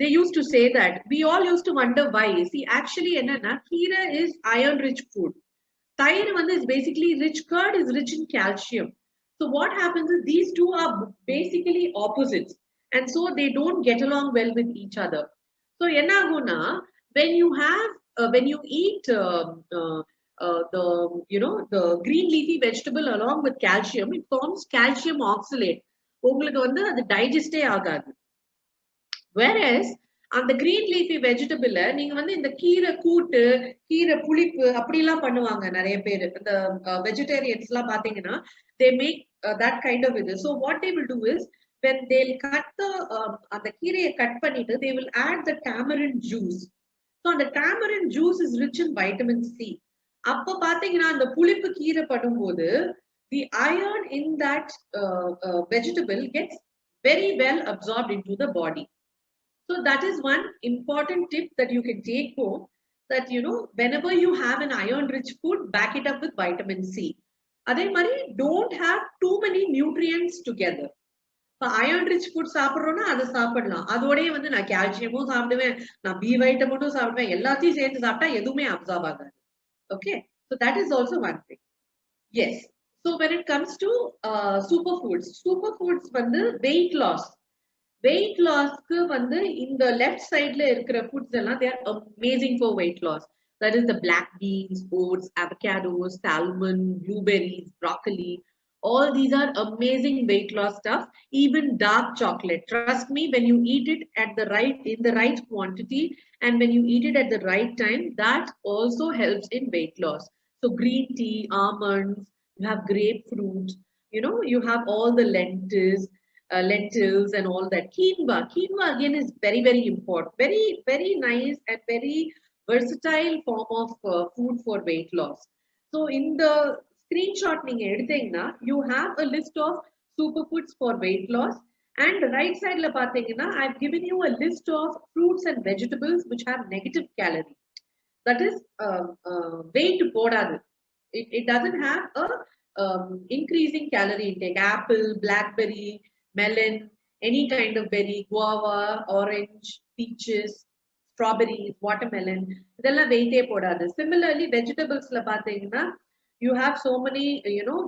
They used to say that. We all used to wonder why. See, actually என்னன்னா, கீரை is iron rich food. தயிர் வந்து is basically rich, curd is rich in calcium. So what happens is these two are basically opposites, and so they don't get along well with each other. So என்ன ஆகும்னா, when you eat the green leafy vegetable along with calcium, it forms calcium oxalate. உங்களுக்கு வந்து அது டைஜஸ்டே ஆகாது. Whereas அந்த green leafy vegetable நீங்க வந்து இந்த கீரை கூட்டு, கீரை புளிப்பு அப்படி எல்லாம் பண்ணுவாங்க நிறைய பேர். இந்த வெஜிடேரியன்ஸ் எல்லாம் பாத்தீங்கன்னா, they make that kind of it. So what they will do is, when they'll cut அந்த கீரையை கட் பண்ணிட்டு, they will add the tamarind juice. So the tamarind juice is rich in vitamin C. அப்ப பாத்தீங்கன்னா அந்த புளிப்பு கீரை பண்ணும்போது, the iron in that vegetable gets very well absorbed into the body. So that is one important tip that you can take home, that whenever you have an iron rich food, back it up with vitamin C. அதே மாதிரி don't have too many nutrients together. Iron rich food சாப்பிடுறோம்னா அதை சாப்பிடலாம், அதோடய வந்து நான் கால்சியமும் சாப்பிடுவேன், நான் பி வைட்டமினும் சாப்பிடுவேன், எல்லாத்தையும் சேர்த்து சாப்பிட்டா எதுவுமே அப்சார்ப் ஆகாது. Okay, so that is also one thing. Yes, so when it comes to superfoods வந்து weight lossக்கு வந்து இந்த லெஃப்ட் சைட்ல இருக்கிற ஃபுட்ஸ் எல்லாம் they are amazing for weight loss. That is the black beans, oats, avocados, salmon, blueberries, broccoli. All these are amazing weight loss stuff. Even dark chocolate. Trust me, when you eat it in the right quantity, and when you eat it at the right time, that also helps in weight loss. So green tea, almonds, you have grapefruit, you have all the lentils and all that. Quinoa again is very, very important. Very, very nice and very versatile form of food for weight loss. So in the screenshot நீங்க எடுத்தீங்கன்னா, you have a list of superfoods for weight loss, and right side la பாத்தீங்கன்னா, I've given you a list of fruits and vegetables which have negative calorie. That is weight போடாது. It doesn't have a increasing calorie intake. Apple, blackberry, melon, any kind of berry, guava, orange, peaches, strawberries, watermelon, இதெல்லாம் வெயிட்டே போடாது. Similarly, vegetables la பாத்தீங்கன்னா, you have so many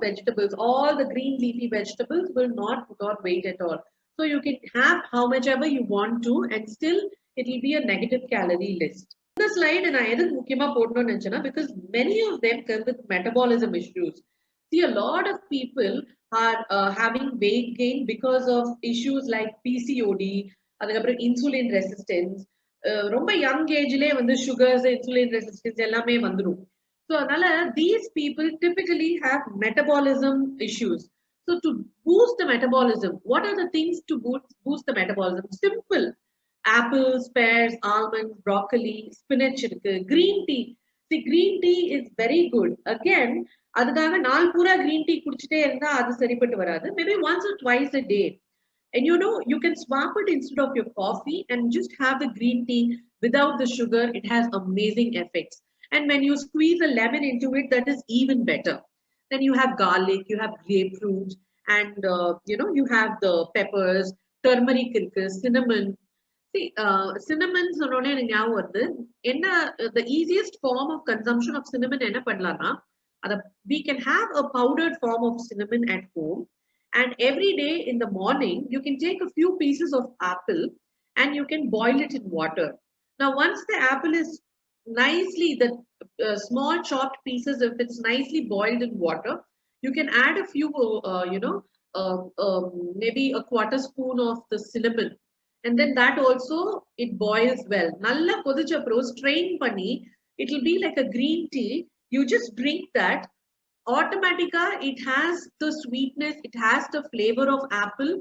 vegetables, all the green leafy vegetables will not put on weight at all. So you can have how much ever you want to, and still it will be a negative calorie list. The slide and I edhukku mukkiyama podonu nenachana, because many of them come with metabolism issues. See, a lot of people are having weight gain because of issues like PCOD, adukapra insulin resistance, ரொம்ப young age le வந்து sugars, insulin resistance எல்லாமே வந்துரும். So these people typically have metabolism issues. So to boost the metabolism, what are the things to boost the metabolism? Simple. Apples, pears, almonds, broccoli, spinach, green tea. See, green tea is very good. Again, அதுக்காக நாள் பூரா green tea குடிச்சிட்டே இருந்தா அது சரிப்பட்டு வராது. Maybe once or twice a day. And you can swap it instead of your coffee and just have the green tea without the sugar. It has amazing effects. And when you squeeze a lemon into it, that is even better. Then you have garlic, you have grapefruit, and you have the peppers, turmeric, cinnamon. See, cinnamon சொன்னோனே எனக்கு ஞாபகம் வருது. The easiest form of consumption of cinnamon என்ன பண்ணலாம்னா, we can have a powdered form of cinnamon at home, and every day in the morning you can take a few pieces of apple and you can boil it in water. Now once the apple is nicely, the small chopped pieces, if it's nicely boiled in water, you can add a few maybe a quarter spoon of the cinnamon, and then that also it boils well. Nalla kodicha pro strain panni, it will be like a green tea. You just drink that, automatica it has the sweetness, it has the flavor of apple,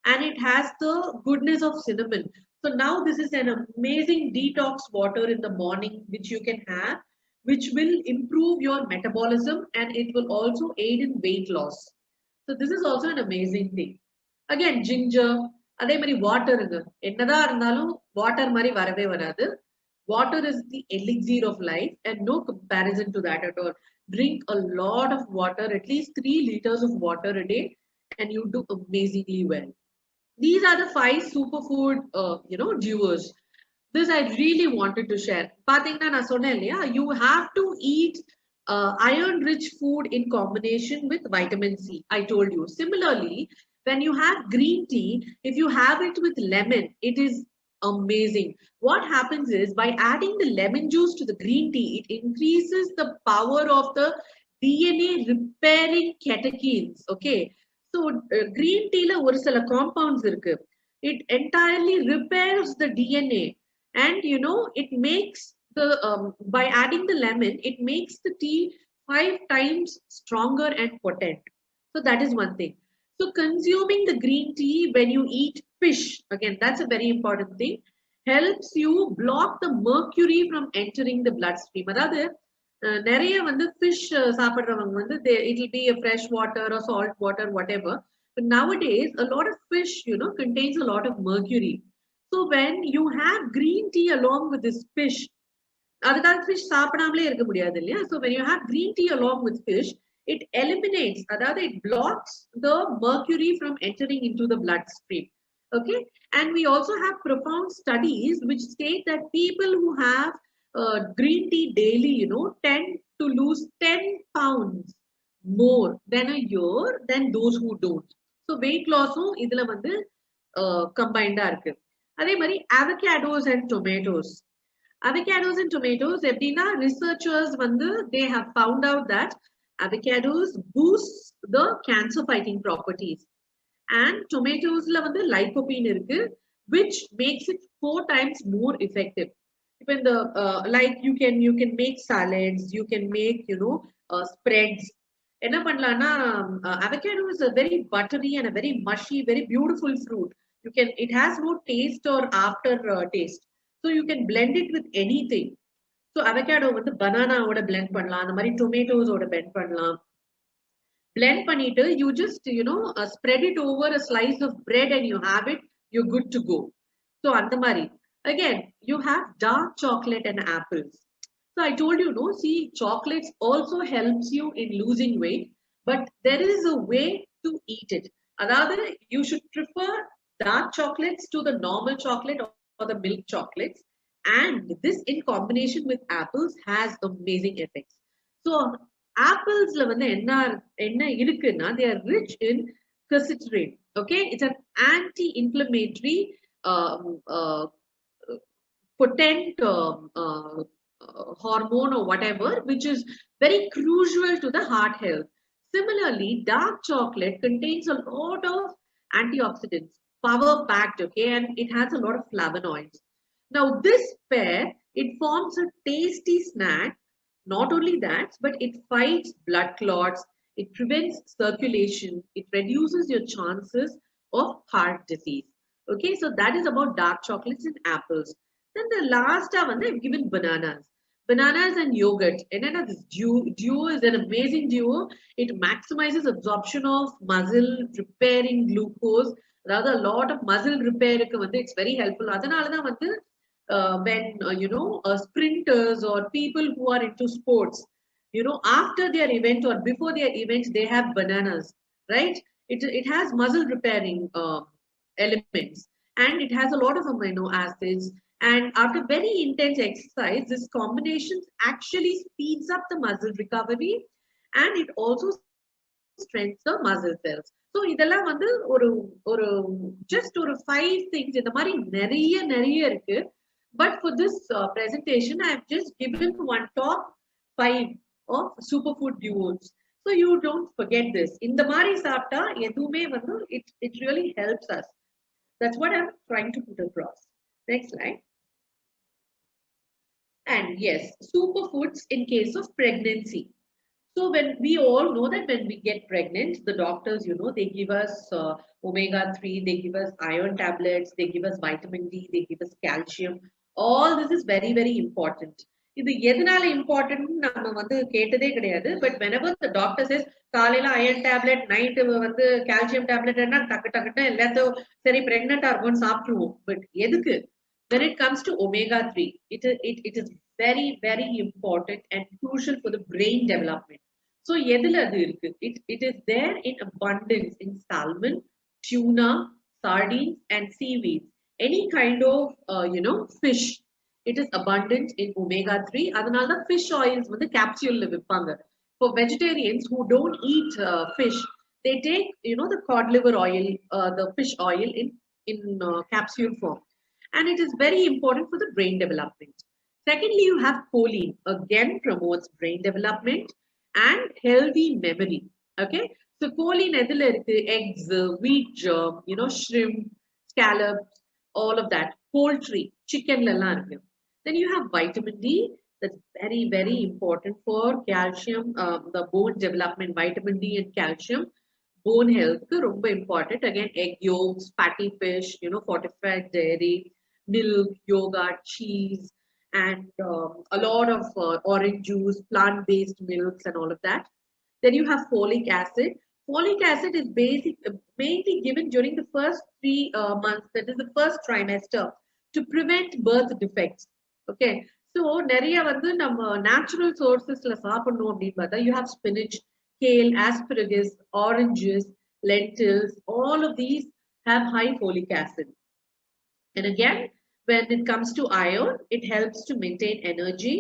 and it has the goodness of cinnamon. So now this is an amazing detox water in the morning which you can have, which will improve your metabolism and it will also aid in weight loss. So this is also an amazing thing. Again, ginger, அதே மாதிரி வாட்டருங்க, என்னதான் இருந்தாலும் water மாதிரி வரவே வராது. Water is the elixir of life and no comparison to that at all. Drink a lot of water, at least 3 liters of water a day, and you do amazingly well. These are the 5 superfood, duos. This I really wanted to share. Pathina na sonnel, you have to eat iron-rich food in combination with vitamin C. I told you. Similarly, when you have green tea, if you have it with lemon, it is amazing. What happens is by adding the lemon juice to the green tea, it increases the power of the DNA repairing catechins. Okay. So green tea la oru sila compounds irukku. It entirely repairs the DNA, and it makes the by adding the lemon, it makes the tea 5 times stronger and potent. So that is one thing. So consuming the green tea when you eat fish, again, that's a very important thing, helps you block the mercury from entering the bloodstream. Adhaadu நிறைய வந்து fish சாப்பிடுறவங்க வந்து it will be a fresh water or salt water, whatever. But nowadays, a lot of fish, contains a lot of mercury. So when you have green tea along with this fish, அதுக்காக fish சாப்பிடாமலே இருக்க முடியாது இல்லையா? So when you have green tea along with fish, it eliminates, அதாவது it blocks the mercury from entering into the bloodstream. Okay, and we also have profound studies which state that people who have green tea daily, tend to lose 10 pounds more than a year than those who don't. So weight loss இதுல வந்து combined இருக்கு. அதே மாதிரி avocados and tomatoes. Avocados and tomatoes, எப்படின்னா researchers வந்து they have found out that avocados boost the cancer fighting properties, and tomatoes la வந்து lycopene இருக்கு, which makes it 4 times more effective. Even the like you can make salads, you can make spreads. என்ன பண்ணலாம்னா avocado is a very buttery and a very mushy, very beautiful fruit. It has no taste or after taste, so you can blend it with anything. So avocado வந்து banana ஓட blend பண்ணலாம், அந்த மாதிரி tomatoes ஓட blend பண்ணலாம். Blend பண்ணிட்டு you just spread it over a slice of bread and you have it, you're good to go. So அந்த மாதிரி. Again, you have dark chocolate and apples. So I told you, see, chocolates also helps you in losing weight, but there is a way to eat it. Adathu, you should prefer dark chocolates to the normal chocolate or the milk chocolates, and this in combination with apples has amazing effects. So apples la vandu enna irukuna, they are rich in quercetin. Okay, it's an anti-inflammatory potent hormone or whatever, which is very crucial to the heart health. Similarly, dark chocolate contains a lot of antioxidants, power packed, okay, and it has a lot of flavonoids. Now this pair, it forms a tasty snack. Not only that, but it fights blood clots, it prevents circulation, it reduces your chances of heart disease. Okay, so that is about dark chocolates and apples. Then the last one, I've given bananas. Bananas and yogurt. And then this duo is an amazing duo. It maximizes absorption of muscle repairing glucose. Rather, a lot of muscle repair, it's very helpful. When sprinters or people who are into sports, after their event or before their event, they have bananas, right? It has muscle repairing elements, and it has a lot of amino acids. And after very intense exercise, this combination actually speeds up the muscle recovery, and it also strengthens the muscle cells. So இதெல்லாம் வந்து ஒரு just ஒரு 5 things இந்த மாதிரி நிறைய இருக்கு. But for this presentation, I have just given one top 5 of superfood duos. So you don't forget this. இந்த மாதிரி சாப்பிட்டா எதுவுமே வந்து it really helps us. That's what I'm trying to put across. Next slide. And yes, superfoods in case of pregnancy. So when we all know that when we get pregnant, the doctors, they give us omega-3, they give us iron tablets, they give us vitamin D, they give us calcium. All this is very, very important. இது எதனால important நம்ம வந்து கேட்டதே கிடையாது. But whenever the doctor says காலையில iron tablet, night வந்து calcium tablet, டக்கு டக்குன்னு எல்லாத்தையும் சரி பிரெக்னெண்டா இருக்கும்னு சாப்பிட்டுருவோம். பட் எதுக்கு? When it comes to omega-3, it is very, very important and crucial for the brain development. So, it is there in abundance in salmon, tuna, sardines, and seaweed. Any kind of, fish, it is abundant in omega-3. Adhanal the fish oils with the capsule vipanga. For vegetarians who don't eat fish, they take, the cod liver oil, the fish oil in capsule form. And it is very important for the brain development. Secondly, you have choline. Again, promotes brain development and healthy memory. Okay, so choline edhula irukku? Eggs, wheat germ, shrimp, scallops, all of that. Poultry, chicken lalla irukku. Then you have vitamin D. That's very, very important for calcium, the bone development. Vitamin D and calcium, bone health, ரொம்ப important. Again, egg yolks, fatty fish, fortified dairy, milk, yogurt, cheese, and a lot of orange juice, plant-based milks, and all of that. Then you have folic acid. Folic acid is mainly given during the first 3 months, that is the first trimester, to prevent birth defects. Okay, so நிறைய வந்து நம்ம natural sourcesல சாப்பிடணும் அப்படின்னு பார்த்தா you have spinach, kale, asparagus, oranges, lentils. All of these have high folic acid. And again, when it comes to iron, it helps to maintain energy,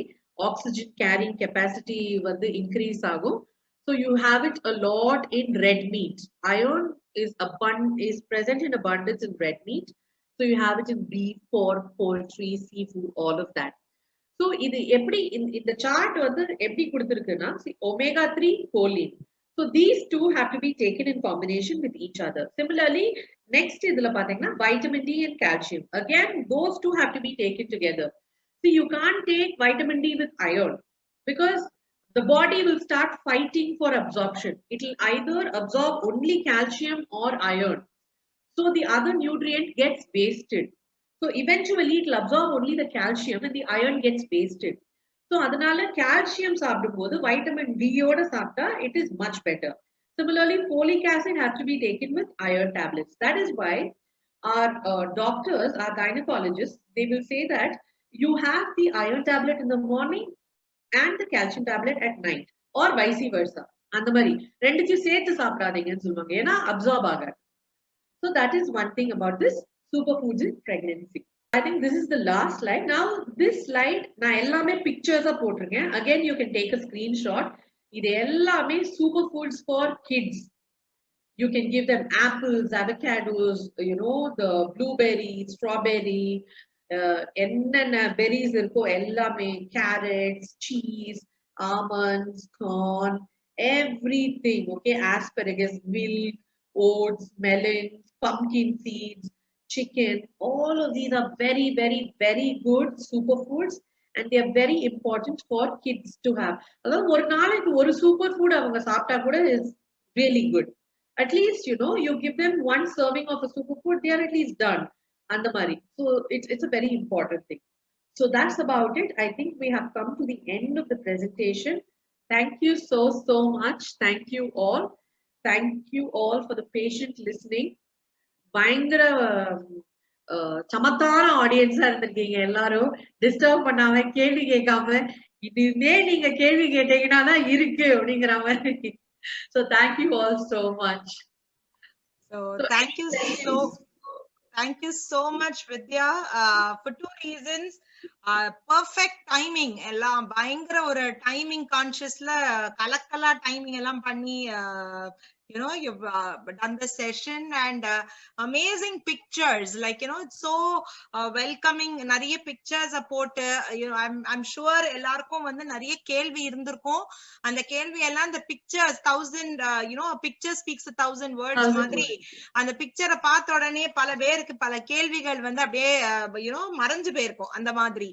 oxygen carrying capacity வந்து increase ஆகும். So you have it a lot in red meat. Iron is present in abundance in red meat. So you have it in beef, pork, poultry, seafood, all of that. So இது எப்படி இந்த chart வந்து எப்படி கொடுத்திருக்குன்னா, see, omega-3, choline. So these two have to be taken in combination with each other. Similarly, next இதுல பாத்தீங்கன்னா vitamin D and calcium. Again, those two have to be taken together. See, you can't take vitamin D with iron because the body will start fighting for absorption. It will either absorb only calcium or iron. So the other nutrient gets wasted. So eventually it will absorb only the calcium and the iron gets wasted. So அதனால calcium சாப்பிடும்போது vitamin D யோட சாப்பிட்டா it is much better. Similarly, folic acid has to be taken with iron tablets. That is why our doctors, our gynecologists, they will say that you have the iron tablet in the morning and the calcium tablet at night, or vice versa. அந்த மாதிரி ரெண்டுத்தையும் சேர்த்து சாப்பிடாதீங்கன்னு சொல்லுவாங்க, ஏன்னா absorb ஆகாது. So that is one thing about this superfoods in pregnancy. I think this is the last slide. Now this slide நான் எல்லாமே pictures போட்டிருக்கேன். Again, you can take a screenshot. இது எல்லாமே superfoods for kids. You can give them apples, avocados, the blueberry, strawberry, என்னென்ன berries இருக்கோ எல்லாமே, carrots, cheese, almonds, corn, everything. Okay, asparagus, milk, oats, melons, pumpkin seeds, chicken. All of these are very, very, very good superfoods, and they are very important for kids to have. அதாவது ஒரு நாளைக்கு ஒரு superfood அவங்க சாப்பிட்டா கூட is really good. At least, you give them one serving of a superfood, they are at least done. அந்த மாதிரி. So it's a very important thing. So that's about it. I think we have come to the end of the presentation. Thank you so much. Thank you all. Thank you all for the patient listening. பயங்கர சமத்தான ஆடியன்ஸா இருந்திருக்கீங்க எல்லாரும். Disturb பண்ணாம, கேள்வி கேட்காம, இதுவே நீங்க கேள்வி கேட்டீங்கன்னா தான் இருக்கு அப்படிங்கிற மாதிரி. So thank you all so much. So thank you so much, Vidya, for two reasons. Perfect timing. எல்லாம் பயங்கர ஒரு டைமிங் கான்ஷியஸ்ல கலக்கலா டைமிங் எல்லாம் பண்ணி you've done the session, and amazing pictures, like it's so welcoming. Nariya pictures போட்டு I'm sure எல்லாருக்கும் வந்து நிறைய கேள்வி இருந்திருக்கும். அந்த கேள்வி எல்லாம் அந்த pictures 1000 a picture speaks 1,000 words மாதிரி அந்த பிக்சரை பார்த்த உடனே பல பேருக்கு பல கேள்விகள் வந்து அப்படியே மறைஞ்சு போயிருக்கும் அந்த மாதிரி.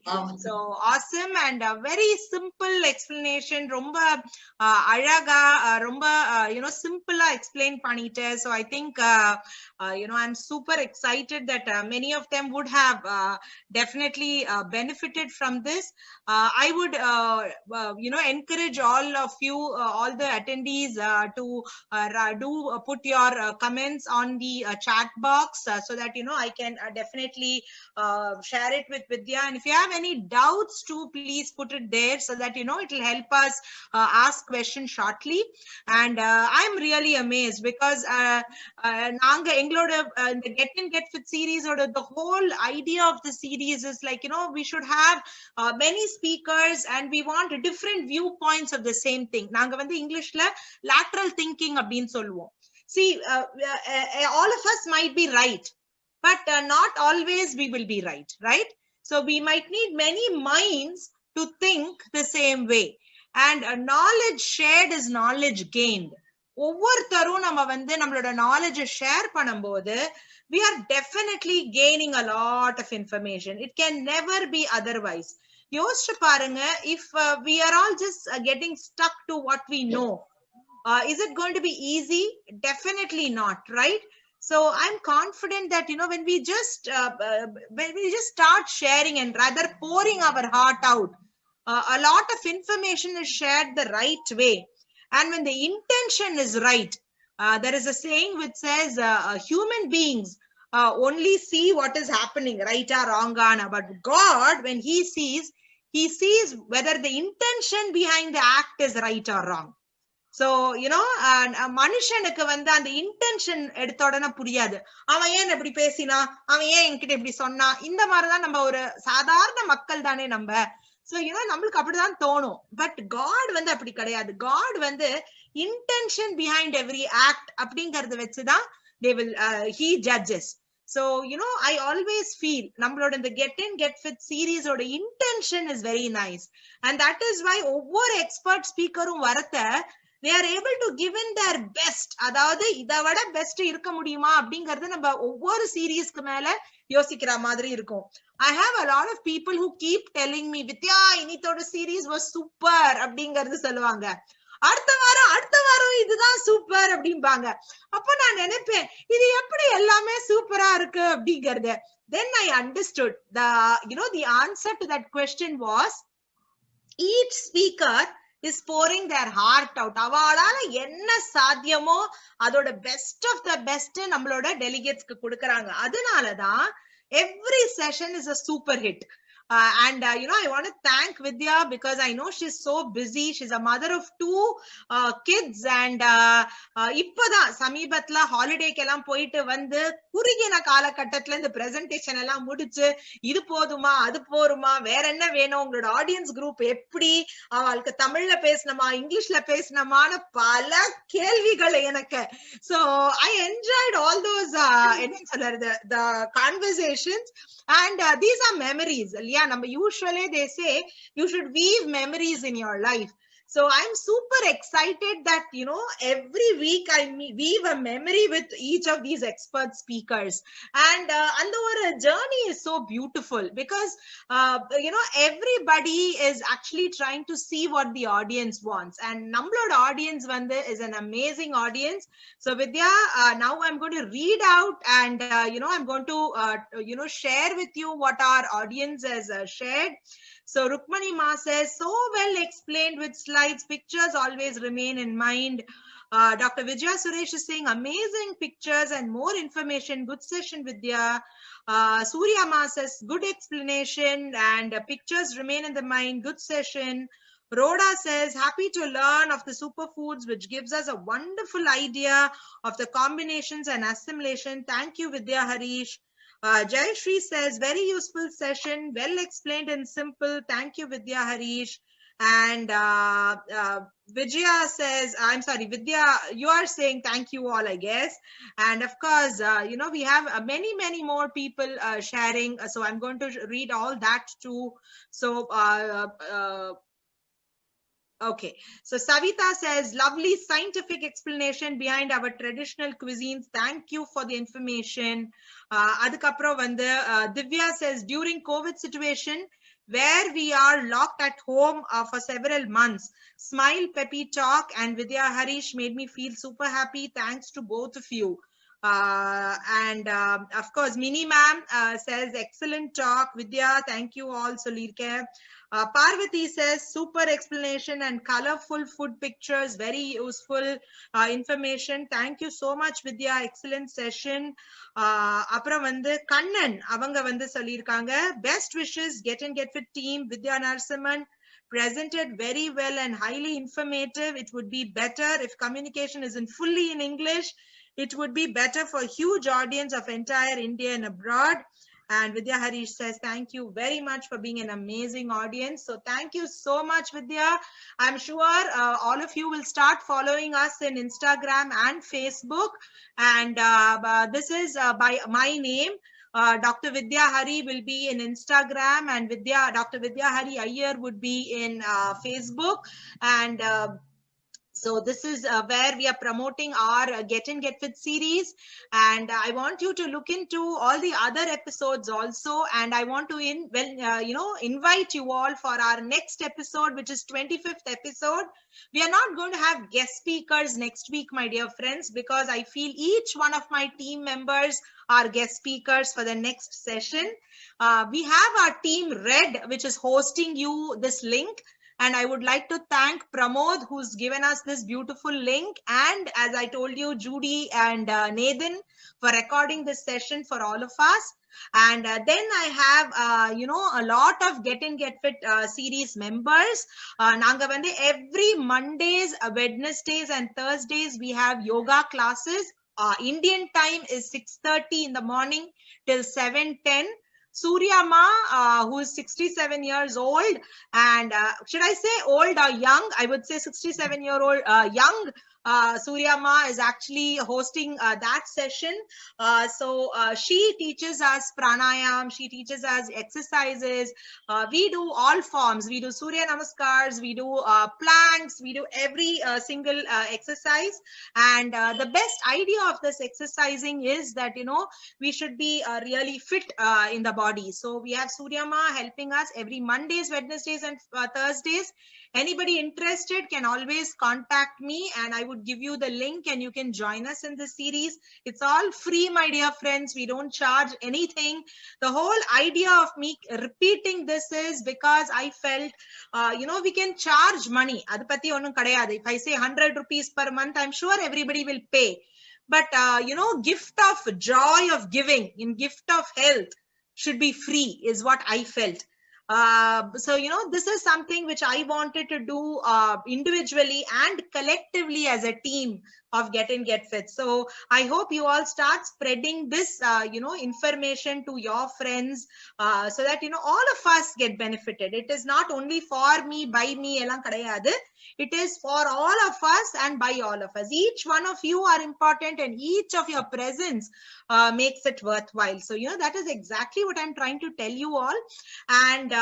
So awesome and very simple explanation. ரொம்ப அழகா ரொம்ப simple explain பண்ணிட்டு. So I think I'm super excited that many of them would have definitely benefited from this. I would encourage all of you, all the attendees, to put your comments on the chat box, so that I can definitely share it with Vidya. And if you have any doubts too, please put it there, so that it will help us ask questions shortly. And I'm really amazed because நாங்க எங்களோட the Get In Get Fit series or the whole idea of the series is like we should have many speakers and we want different viewpoints of the same thing. நாங்க வந்து இங்கிலீஷ்ல lateral thinking அப்படினு சொல்லுவோம். See, all of us might be right, but not always we will be right? So we might need many minds to think the same way, and knowledge shared is knowledge gained. ஒவ்வொருத்தரும் நம்ம வந்து நம்மளோட knowledge share பண்ணும்போது we are definitely gaining a lot of information. It can never be otherwise. யோசிச்சு பாருங்க, if we are all just getting stuck to what we know, is it going to be easy? Definitely not, right? So I'm confident that when we just start sharing and rather pouring our heart out, a lot of information is shared the right way. And when the intention is right, there is a saying which says human beings only see what is happening, right or wrong, but God, when he sees whether the intention behind the act is right or wrong. So மனுஷனுக்கு வந்து அந்த intention எடுத்த உடனே புரியாது. அவன் ஏன் இப்படி பேசினா, அவன் ஏன் என்கிட்ட இப்படி சொன்னா, இந்த மாதிரிதான் நம்ம ஒரு சாதாரண மக்கள் தானே நம்ம. So நம்மளுக்கு அப்படிதான் தோணும். பட் காட் வந்து அப்படி கிடையாது. காட் வந்து இன்டென்ஷன் பிஹைண்ட் எவ்ரி ஆக்ட் அப்படிங்கறத வச்சுதான் he judges. So I always feel நம்மளோட இந்த Get In Get Fit series ஓட intention is very nice, and that is why ஒவ்வொரு எக்ஸ்பர்ட் ஸ்பீக்கரும் வரத they are able to give in their best. அதாவது இதை விட பெஸ்ட் இருக்க முடியுமா அப்படிங்கறது நம்ம ஒவ்வொரு சீரீஸ்க்கு மேல யோசிக்கிற மாதிரி இருக்கும். I have a lot of people who keep telling me, Vidya, இன்னித்தோட series was super அப்படிங்கறது சொல்லுவாங்க. அடுத்த வாரம் இதுதான் சூப்பர் அப்படிம்பாங்க. அப்ப நான் நினைப்பேன், இது எப்படி எல்லாமே சூப்பரா இருக்கு அப்படிங்கறது. Then I understood the answer to that question was each speaker is pouring their heart out. அவளால என்ன சாத்தியமோ அதோட பெஸ்ட் ஆஃப் த பெஸ்ட் நம்மளோட டெலிகேட்ஸ்க்கு கொடுக்கறாங்க. அதனாலதான் every session is a super hit. And I want to thank Vidya because I know she's so busy. She's a mother of 2 kids, and இப்பதான் சமீபத்துல ஹாலிடேக்கு எல்லாம் போயிட்டு வந்து குறுகின காலகட்டத்துல இந்த பிரசன்டேஷன் எல்லாம் முடிச்சு, இது போதுமா அது போருமா வேற என்ன வேணும், உங்களோட ஆடியன்ஸ் குரூப் எப்படி, அவளுக்கு தமிழ்ல பேசணுமா இங்கிலீஷ்ல பேசணுமான பல கேள்விகள் எனக்கு. So I enjoyed all those என்ன சொல்றது the conversations, and these are memories. Usually they say you should weave memories in your life. So I'm super excited that every week I weave a memory with each of these expert speakers, and the journey is so beautiful because everybody is actually trying to see what the audience wants, and nammaloda audience is an amazing audience. So Vidya, now I'm going to read out, and I'm going to share with you what our audience has shared. So Rukmani Ma says, so well explained with slides, pictures always remain in mind. Dr. Vijaya Suresh is saying, amazing pictures and more information, good session Vidya. Surya Ma says, good explanation and pictures remain in the mind, good session. Rhoda says, happy to learn of the superfoods, which gives us a wonderful idea of the combinations and assimilation. Thank you Vidya Harish. Jayashree says, very useful session, well explained and simple. Thank you Vidya Harish. And Vijaya says, I'm sorry, Vidya, you are saying thank you all, I guess. And of course, we have many more people sharing. So I'm going to read all that too. So, okay. So Savita says, lovely scientific explanation behind our traditional cuisines. Thank you for the information. Adukapro vande, Divya says, during COVID situation, where we are locked at home for several months, Smile, Peppy Talk and Vidya Harish made me feel super happy. Thanks to both of you. And of course, Mini Ma'am says, excellent talk. Vidya, thank you all. Solirke. Parvati says, super explanation and colorful food pictures, very useful information. Thank you so much, Vidya. Excellent session. அப்புறம் வந்து கண்ணன் அவங்க வந்து சொல்லியிருக்காங்க, best wishes get and get fit team. Vidya Narasimhan presented very well and highly informative. It would be better if communication isn't fully in English. It would be better for huge audience of entire India and abroad. And Vidya Harish says, thank you very much for being an amazing audience. So thank you so much, Vidya. I'm sure all of you will start following us in Instagram and Facebook. And this is by my name. Dr. Vidya Hari will be in Instagram, and Dr. Vidya Hari Iyer would be in Facebook. And so this is where we are promoting our Get In Get Fit series, and I want you to look into all the other episodes also, and I want to invite you all for our next episode, which is 25th episode. We are not going to have guest speakers next week, my dear friends, because I feel each one of my team members are guest speakers for the next session. We have our team Red, which is hosting you this link. And I would like to thank Pramod, who's given us this beautiful link. And as I told you, Judy and Nathan for recording this session for all of us. And then I have, a lot of Get In Get Fit series members. Nanga vande every Mondays, Wednesdays and Thursdays, we have yoga classes. Indian time is 6:30 in the morning till 7:10. Surya Ma, who is 67 years old, and should I say old or young? I would say 67-year-old young. Surya Ma is actually hosting that session. So she teaches us pranayam, she teaches us exercises. We do all forms. We do Surya Namaskars, we do planks, we do every single exercise. And the best idea of this exercising is that, we should be really fit in the body. So we have Surya Ma helping us every Mondays, Wednesdays, and Thursdays. Anybody interested can always contact me, and I would give you the link and you can join us in this series. It's all free, my dear friends. We don't charge anything. The whole idea of me repeating this is because I felt, we can charge money. If I say 100 rupees per month, I'm sure everybody will pay. But, gift of joy of giving, in gift of health should be free is what I felt. So, this is something which I wanted to do individually and collectively as a team of Get In Get Fit. So I hope you all start spreading this, information to your friends so that, all of us get benefited. It is not only for me, by me, elang kadayadu. It is for all of us and by all of us. Each one of you are important and each of your presence makes it worthwhile. So, that is exactly what I'm trying to tell you all. And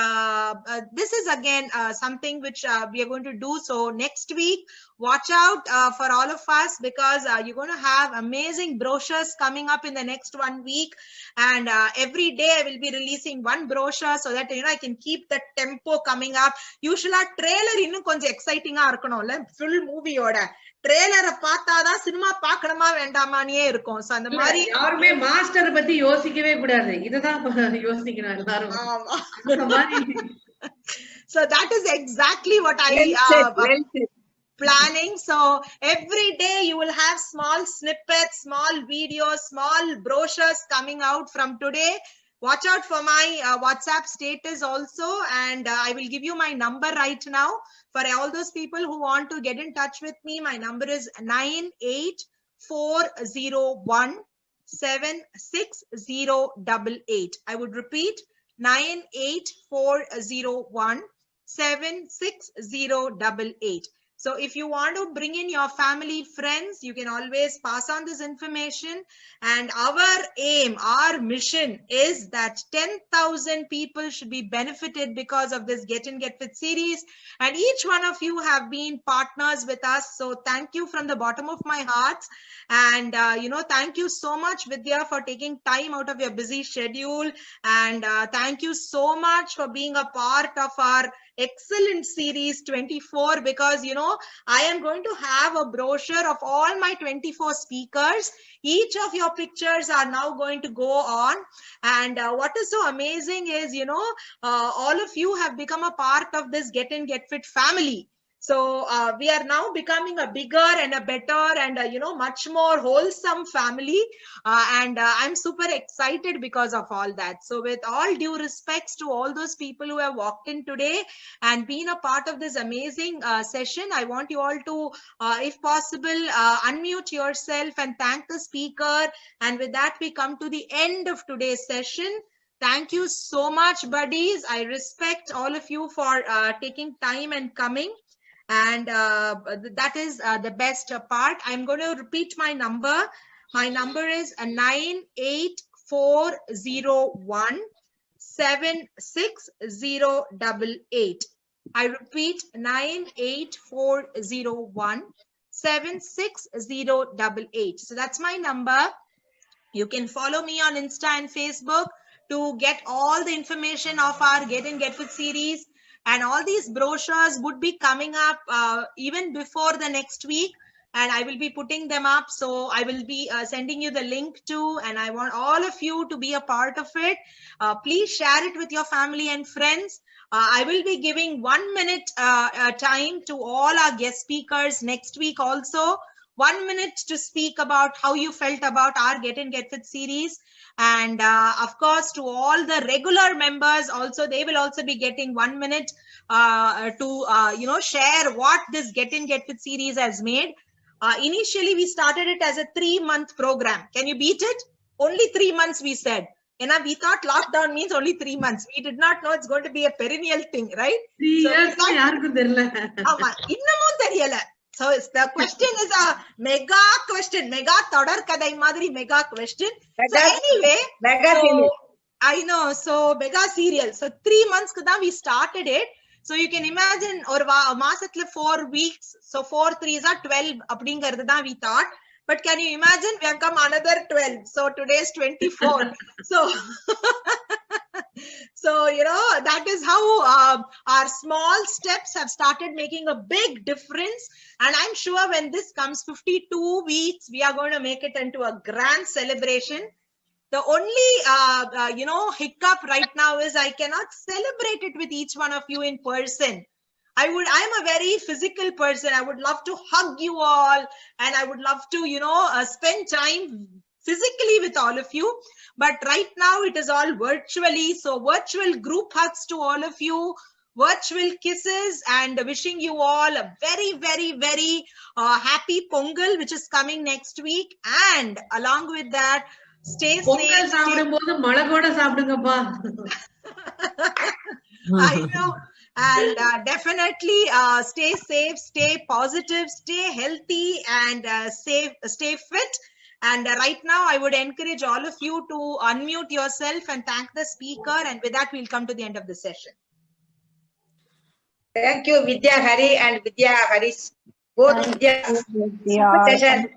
this is again something which we are going to do. So next week, watch out for all of us, because you're going to have amazing brochures coming up in the next 1 week. And every day I will be releasing one brochure so that, I can keep the tempo coming up. Usually trailer innum konjam exciting ah irukanumla, full movie oda ட்ரெய்லரை பார்த்தாதான் cinema பார்க்கணுமா வேண்டாமானே இருக்கும். So அந்த மாதிரி யாருமே master பத்தி யோசிக்கவே கூடாது, இததான் யோசிக்கணும் எல்லாரும். So that is exactly what I planning. So every day you will have small snippets, small videos, small brochures coming out from today. Watch out for my WhatsApp status also, and I will give you my number right now. For all those people who want to get in touch with me, my number is 98401-76088. I would repeat, 98401 7688. So if you want to bring in your family, friends, you can always pass on this information. And our aim, our mission is that 10,000 people should be benefited because of this Get In Get Fit series. And each one of you have been partners with us. So thank you from the bottom of my heart. And, thank you so much, Vidya, for taking time out of your busy schedule. And thank you so much for being a part of our excellent series 24, because I am going to have a brochure of all my 24 speakers. Each of your pictures are now going to go on. And what is so amazing is, all of you have become a part of this Get In Get Fit family. So we are now becoming a bigger and a better and much more wholesome family. And I'm super excited because of all that. So with all due respects to all those people who have walked in today and been a part of this amazing session, I want you all to, if possible, unmute yourself and thank the speaker. And with that, we come to the end of today's session. Thank you so much, buddies. I respect all of you for taking time and coming. And that is the best part. I'm going to repeat my number. My number is 98401 76088. I repeat, 98401 76088. So that's my number. You can follow me on Insta and Facebook to get all the information of our Get In Get Fit series. And all these brochures would be coming up even before the next week. And I will be putting them up. So I will be sending you the link too. And I want all of you to be a part of it. Please share it with your family and friends. I will be giving 1 minute time to all our guest speakers next week also. 1 minute to speak about how you felt about our Get In Get Fit series. And of course, to all the regular members also, they will also be getting 1 minute to share what this Get In Get Fit series has made. Initially, we started it as a 3-month program. Can you beat it? Only 3 months, we said. We thought lockdown means only 3 months. We did not know it's going to be a perennial thing, right? 3 years. So the question is a mega question, mega todar kadai madri mega question. So anyway, I know, so mega serial. So 3 months we started it. So you can imagine, or masatle 4 weeks. So 4 3s are 12. Apdingarada we thought. But can you imagine? We have come another 12. So today is 24. So that is how our small steps have started making a big difference. And I'm sure when this comes 52 weeks, we are going to make it into a grand celebration. The only, hiccup right now is I cannot celebrate it with each one of you in person. I'm a very physical person. I would love to hug you all, and I would love to, spend time physically with all of you. But right now it is all virtually. So virtual group hugs to all of you, virtual kisses, and wishing you all a very, very, very happy Pongal, which is coming next week. And along with that, stay safe. I know. And definitely stay safe, stay positive, stay healthy, and stay fit. And right now, I would encourage all of you to unmute yourself and thank the speaker. And with that, we'll come to the end of the session. Thank you, Vidya Hari and Vidya Harish. Both Vidya. Session.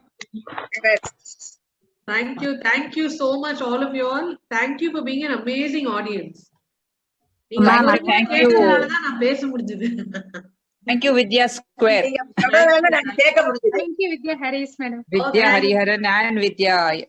Thank you. Thank you so much, all of you all. Thank you for being an amazing audience. Thank you. Thank you, Vidya Square. Thank you, Vidya Harish, madam. Vidya Hariharan and Vidya